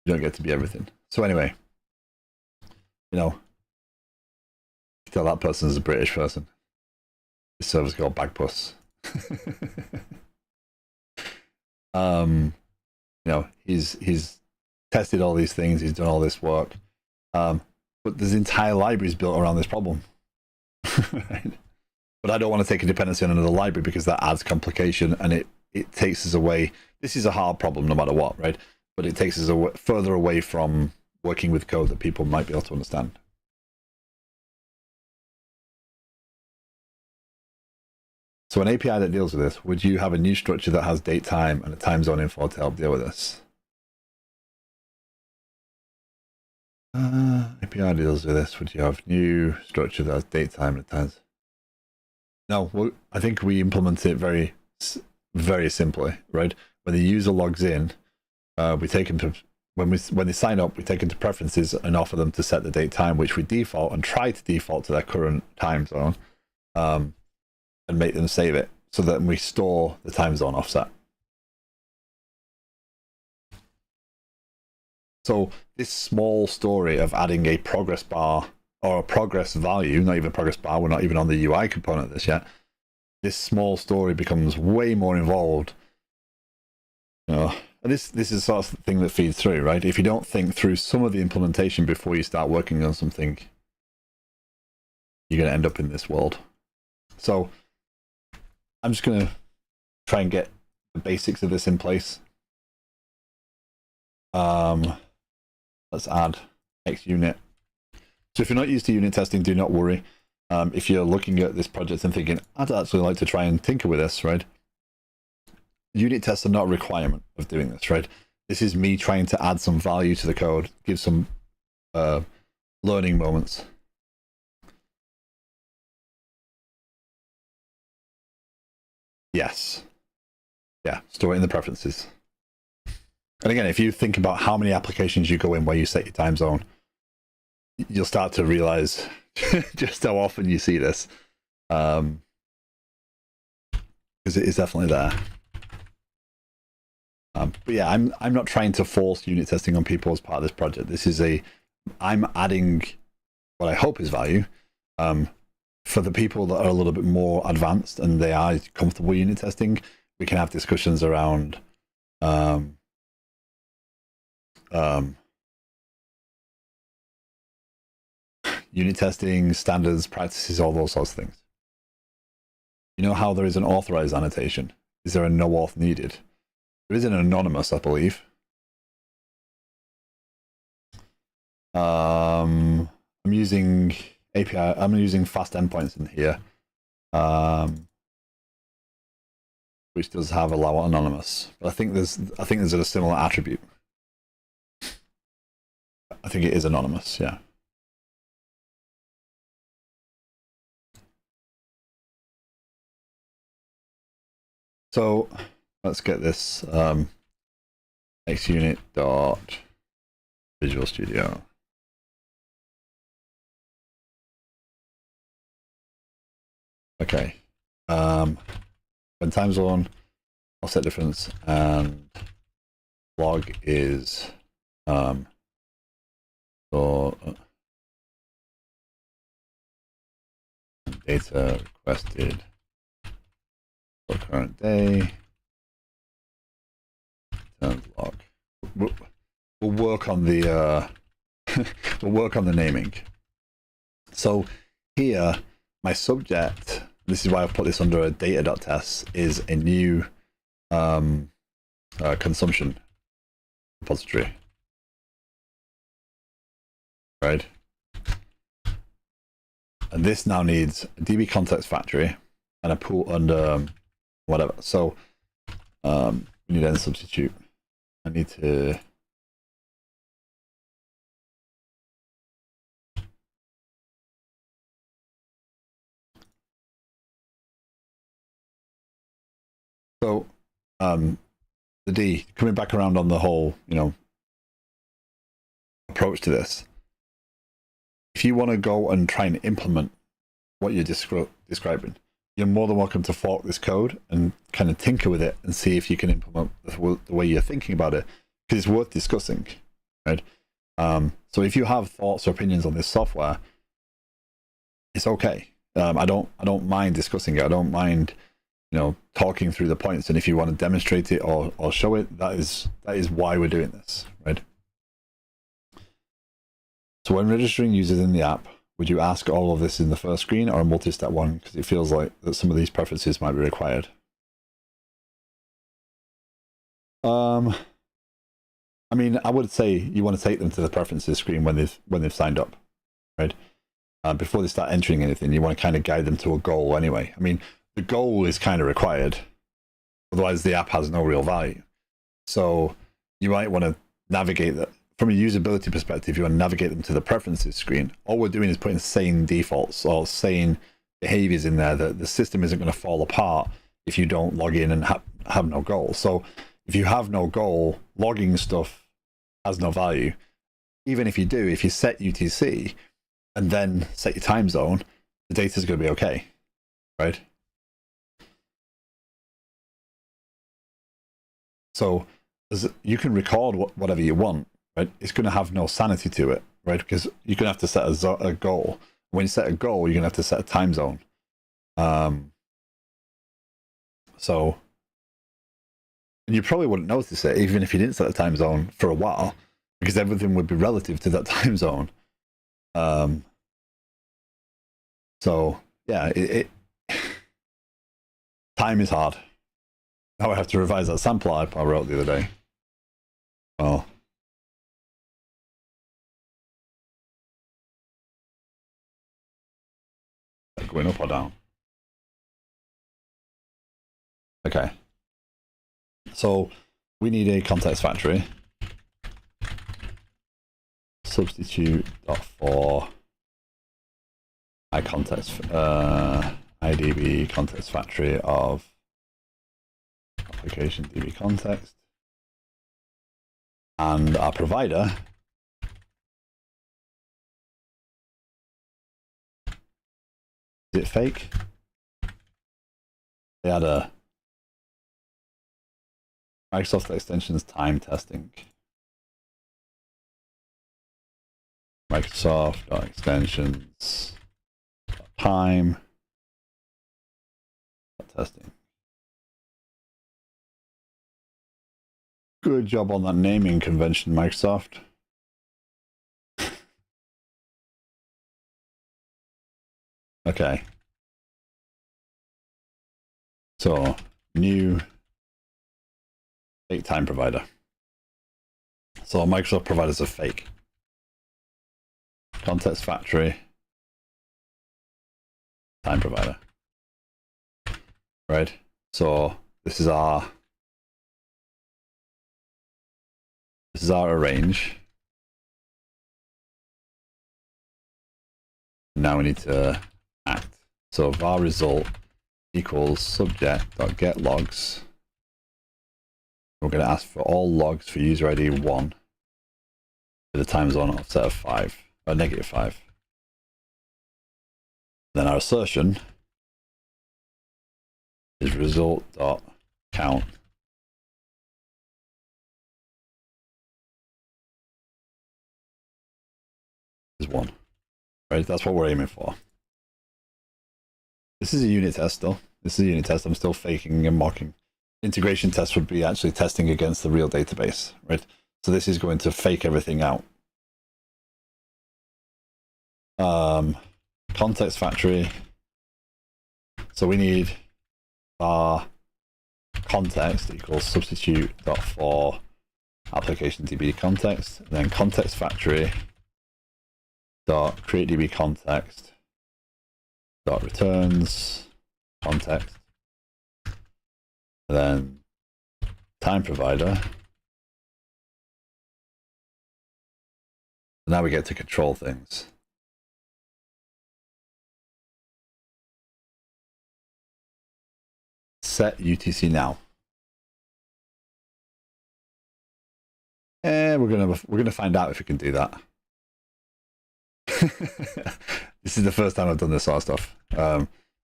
you don't get to be everything. So anyway, you know, tell that person is a British person. His server's called Bagpuss. You know, he's tested all these things, he's done all this work. But there's entire libraries built around this problem. Right? But I don't want to take a dependency on another library because that adds complication and it takes us away. This is a hard problem no matter what, right? But it takes us further away from working with code that people might be able to understand. So an API that deals with this, would you have a new structure that has date time and a time zone info to help deal with this? API deals with this. Would you have new structure that has date time and times? No, well, I think we implement it very, very simply, right? When the user logs in, we take them to when they sign up, we take them to preferences and offer them to set the date time, which we default and try to default to their current time zone, and make them save it so that we store the time zone offset. So this small story of adding a progress bar or a progress value, not even a progress bar, we're not even on the UI component of this yet. This small story becomes way more involved, you know, And this is sort of the thing that feeds through, right? If you don't think through some of the implementation before you start working on something, you're going to end up in this world. So I'm just going to try and get the basics of this in place. Let's add X unit. So if you're not used to unit testing, do not worry. If you're looking at this project and thinking, I'd actually like to try and tinker with this, right? Unit tests are not a requirement of doing this, right? This is me trying to add some value to the code, give some learning moments. Yes. Yeah, store it in the preferences. And again, if you think about how many applications you go in where you set your time zone, you'll start to realize just how often you see this. Because it is definitely there. But yeah, I'm not trying to force unit testing on people as part of this project. This is I'm adding what I hope is value. For the people that are a little bit more advanced and they are comfortable unit testing, we can have discussions around unit testing, standards, practices, all those sorts of things. You know how there is an authorized annotation? Is there a no auth needed? There is an anonymous, I believe. I'm using API. I'm using fast endpoints in here, which does have allow anonymous. But I think there's a similar attribute. I think it is anonymous. Yeah. So let's get this xunit dot Visual Studio. Okay. When time zone, I'll set difference, and log is data requested for current day. Log. We'll work on the we'll work on the naming. So here, my subject, this is why I've put this under a data.test, is a new consumption repository. Right? And this now needs a DB context factory and a pool under whatever. So we need n substitute. I need to so the D, coming back around on the whole, approach to this. If you want to go and try and implement what you're describing, you're more than welcome to fork this code and kind of tinker with it and see if you can implement the way you're thinking about it, because it's worth discussing, right? So if you have thoughts or opinions on this software, it's okay. I don't mind discussing it. I don't mind, talking through the points. And if you want to demonstrate it or show it, that is why we're doing this, right? So when registering users in the app, would you ask all of this in the first screen or a multi-step one? Because it feels like that some of these preferences might be required. I mean, I would say you want to take them to the preferences screen when they've signed up, right? Before they start entering anything, you want to kind of guide them to a goal anyway. I mean, the goal is kind of required, otherwise the app has no real value. So you might want to navigate that. From a usability perspective, you want to navigate them to the preferences screen. All we're doing is putting sane defaults or sane behaviors in there that the system isn't going to fall apart if you don't log in and have no goal. So if you have no goal, logging stuff has no value. Even if you do, if you set UTC and then set your time zone, the data is going to be okay, right? So you can record whatever you want, right? It's going to have no sanity to it, right? Because you're going to have to set a goal. When you set a goal, you're going to have to set a time zone. So And you probably wouldn't notice it even if you didn't set the time zone for a while, because everything would be relative to that time zone. So yeah, time is hard. Now I have to revise that sample I wrote the other day. Well, going up or down? Okay. So we need a context factory. Substitute .for IDB context factory of application DB context, and our provider is it fake? They had a Microsoft extensions time testing. Microsoft.extensions time testing. Good job on that naming convention, Microsoft. Okay. So, new fake time provider. So Microsoft providers are fake. Context factory, time provider. Right? So this is our arrange. Now we need to act. So var result equals subject.get logs. We're going to ask for all logs for user ID 1 with a time zone offset of 5 or -5. Then our assertion is result.count is 1. Right? That's what we're aiming for. This is a unit test though. This is a unit test. I'm still faking and mocking. Integration test would be actually testing against the real database, right? So this is going to fake everything out. Context factory. So we need our context equals substitute.for application DB context, and then context factory dot create DB context dot returns context, and then time provider. Now we get to control things. Set UTC now. And we're gonna find out if we can do that. This is the first time I've done this sort of stuff.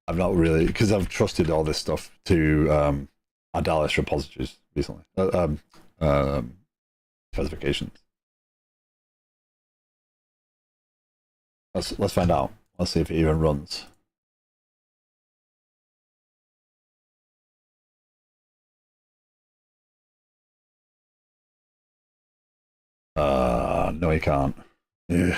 I've not really, because I've trusted all this stuff to our Dallas repositories recently. Specifications. Let's find out. Let's see if it even runs. No, he can't. Ugh.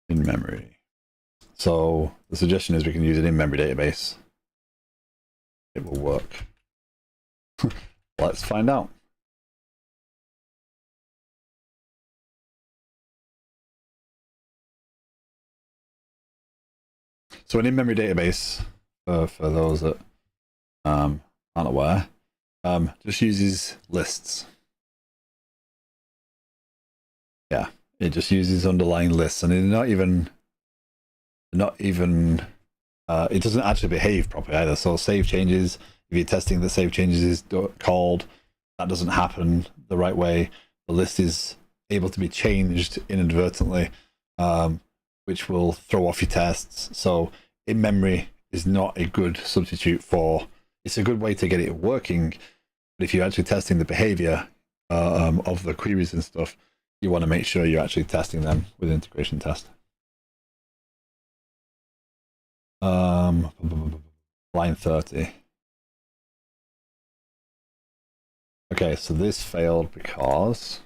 In memory. So the suggestion is we can use it in memory database. It will work. Let's find out. So an in-memory database, for those that aren't aware, just uses lists. Yeah, it just uses underlying lists, and it's not even it doesn't actually behave properly either. So save changes, if you're testing that save changes is called, that doesn't happen the right way. The list is able to be changed inadvertently, which will throw off your tests. So in memory is not a good substitute for, it's a good way to get it working, but if you're actually testing the behavior of the queries and stuff, you want to make sure you're actually testing them with integration test. Line 30. Okay, so this failed because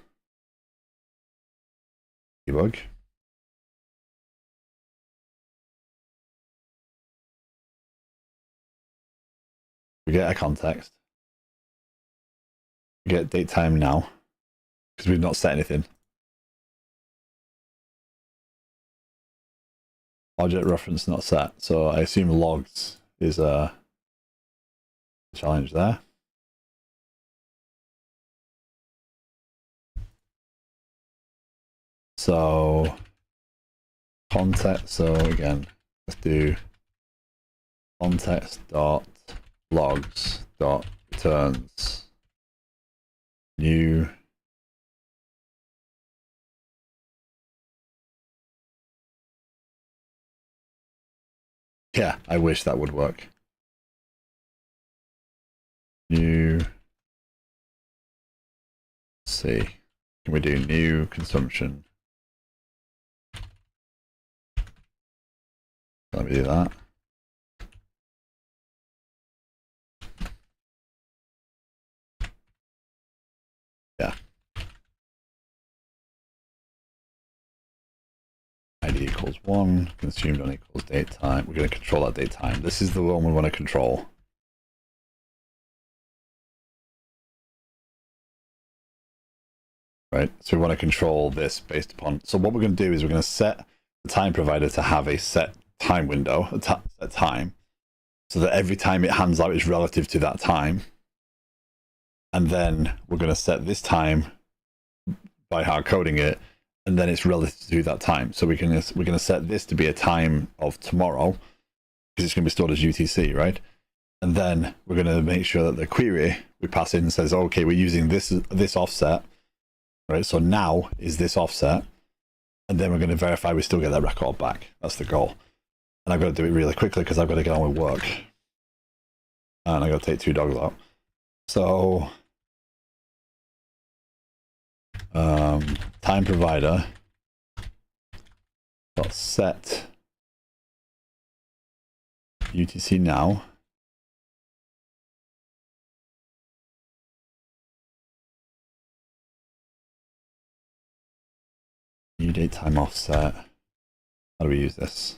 debug. We get a context. We get date time now because we've not set anything. Object reference not set, so I assume logs is a challenge there. So context, so again, let's do context dot logs dot returns new Yeah, I wish that would work. New, let's see, can we do new consumption? Let me do that. Yeah. ID equals 1, consumed on equals date time. We're going to control that date time. This is the one we want to control. Right, so we want to control this based upon, so what we're going to do is we're going to set the time provider to have a set time window, a set time, so that every time it hands out is relative to that time. And then we're going to set this time by hard coding it, and then it's relative to that time. So we're going to set this to be a time of tomorrow, because it's going to be stored as UTC, right? And then we're going to make sure that the query we pass in says, okay, we're using this offset, right? So now is this offset, and then we're going to verify we still get that record back. That's the goal. And I've got to do it really quickly because I've got to get on with work. And I've got to take 2 dogs out. So time provider dot set UTC now. New date time offset. How do we use this?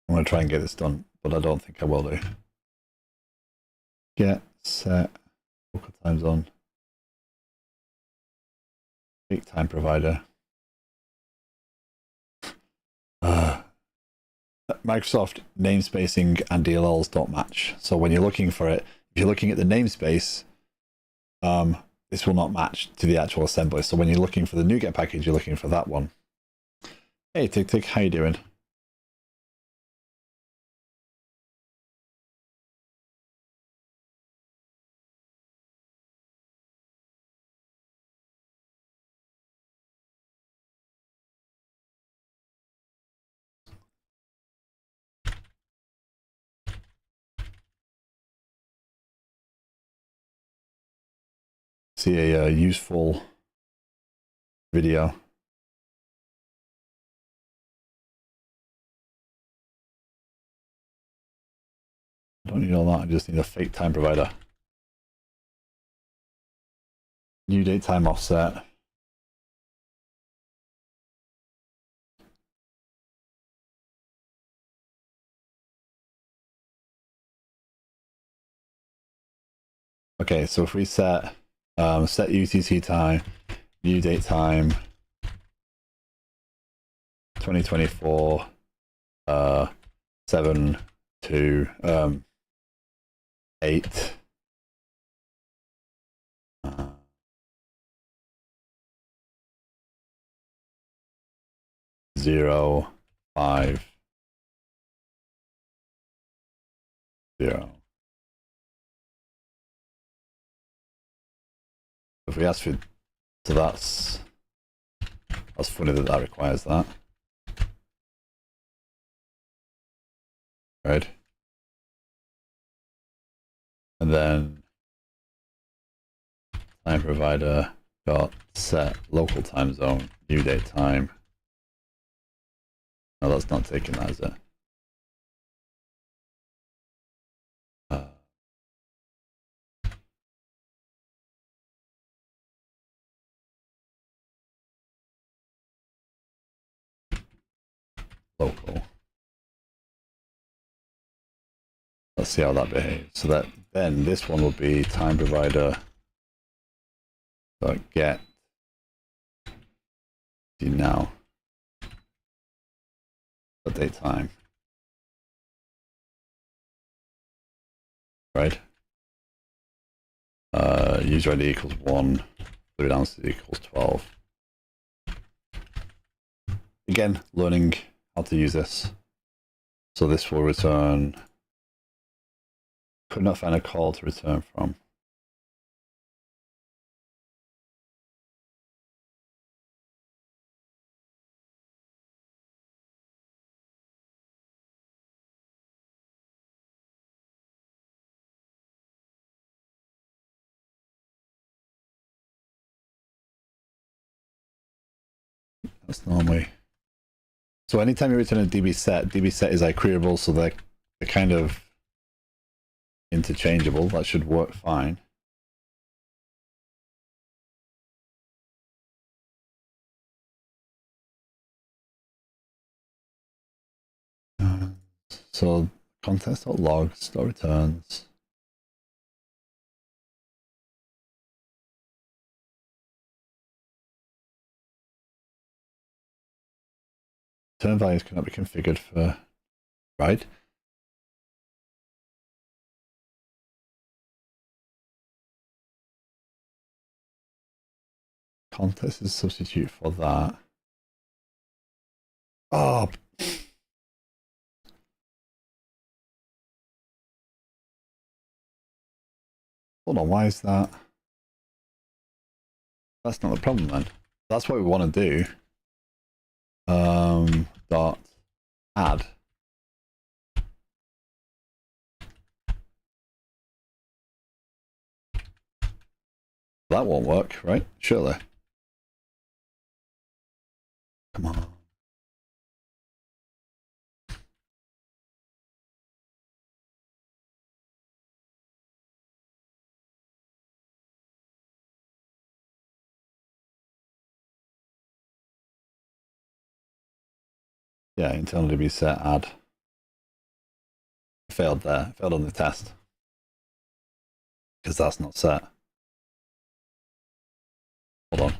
I'm going to try and get this done, but I don't think I will do. Get set local time zone. Date time provider. Microsoft namespacing and DLLs don't match. So when you're looking for it, if you're looking at the namespace, this will not match to the actual assembly. So when you're looking for the NuGet package, you're looking for that one. Hey, Tick Tick, how you doing? See a useful video. I don't need all that, I just need a fake time provider. New date time offset. Okay, so if we set set UTC time, new date time, 2024, 7 to 8. 0, 5, 0. If we ask for, so that's funny that requires that. Right. And then time provider got set local time zone, new date time. No, that's not taking that, is it? Local. Let's see how that behaves. So that then this one will be time provider get now update time, right? User ID equals 1, fluid ounces equals 12. Again, learning how to use this. So this will return. Could not find a call to return from. That's normally. So anytime you return a DB set is like queryable, so they're kind of interchangeable. That should work fine. So context.log store returns. Return values cannot be configured for, right? Context is a substitute for that. Oh. Hold on, why is that? That's not the problem then. That's what we want to do. Dot add. That won't work, right? Surely. Come on. Yeah, internal DB set add. Failed there. Failed on the test. Because that's not set. Hold on.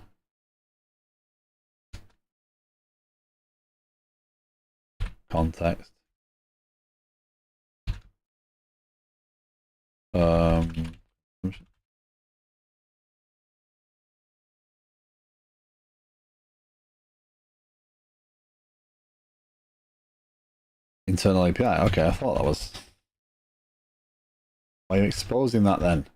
Context. Internal API. Okay, I thought that was. Why are you exposing that then?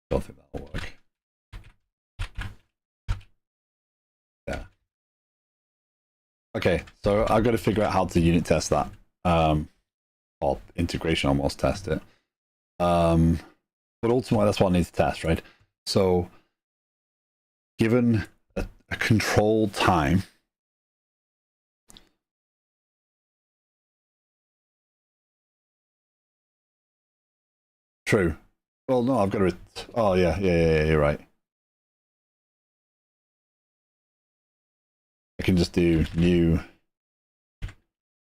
Don't think that'll work. Yeah. Okay, so I've got to figure out how to unit test that. Or integration almost test it. But ultimately, that's what I need to test, right? So, given a control time, true. Well, no, I've got to. Oh, yeah, you're right. I can just do new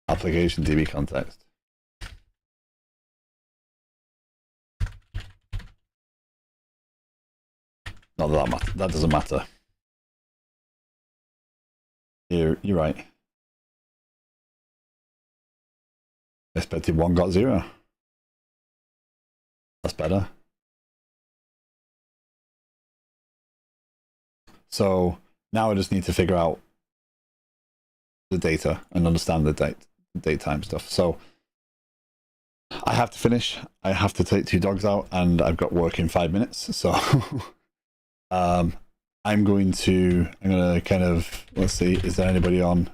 application DB context. Not that doesn't matter. You're right. Expected 1 got 0. That's better. So now I just need to figure out the data and understand the daytime stuff. So I have to finish. I have to take 2 dogs out, and I've got work in 5 minutes. So I'm gonna kind of, let's see, is there anybody on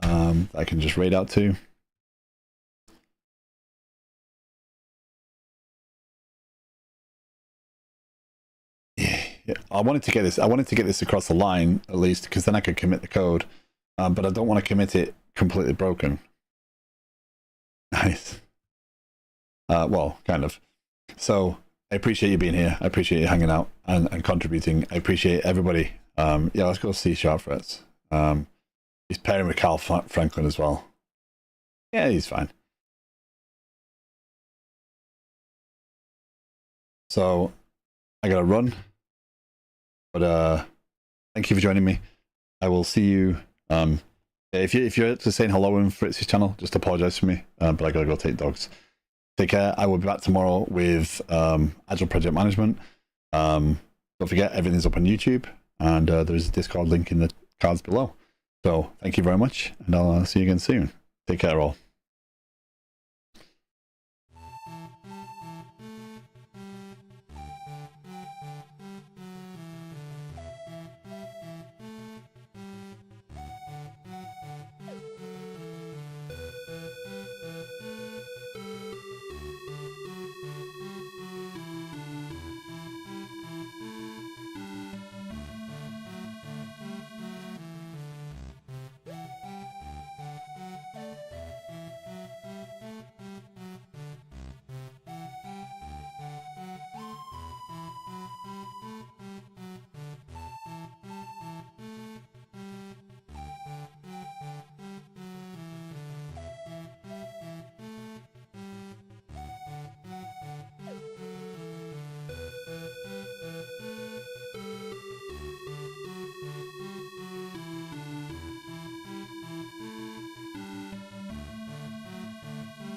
I can just raid out to? Yeah, I wanted to get this across the line at least, because then I could commit the code, but I don't want to commit it completely broken. Nice. Well, kind of. So I appreciate you being here. I appreciate you hanging out and contributing. I appreciate everybody. Yeah, let's go see Sharp Frets. He's pairing with Carl Franklin as well. Yeah, he's fine. So I gotta run. But thank you for joining me. I will see you. If you're just saying hello in Fritz's channel, just apologize for me. But I gotta go take dogs. Take care. I will be back tomorrow with Agile Project Management. Don't forget, everything's up on YouTube, and there's a Discord link in the cards below. So thank you very much, and I'll see you again soon. Take care, all.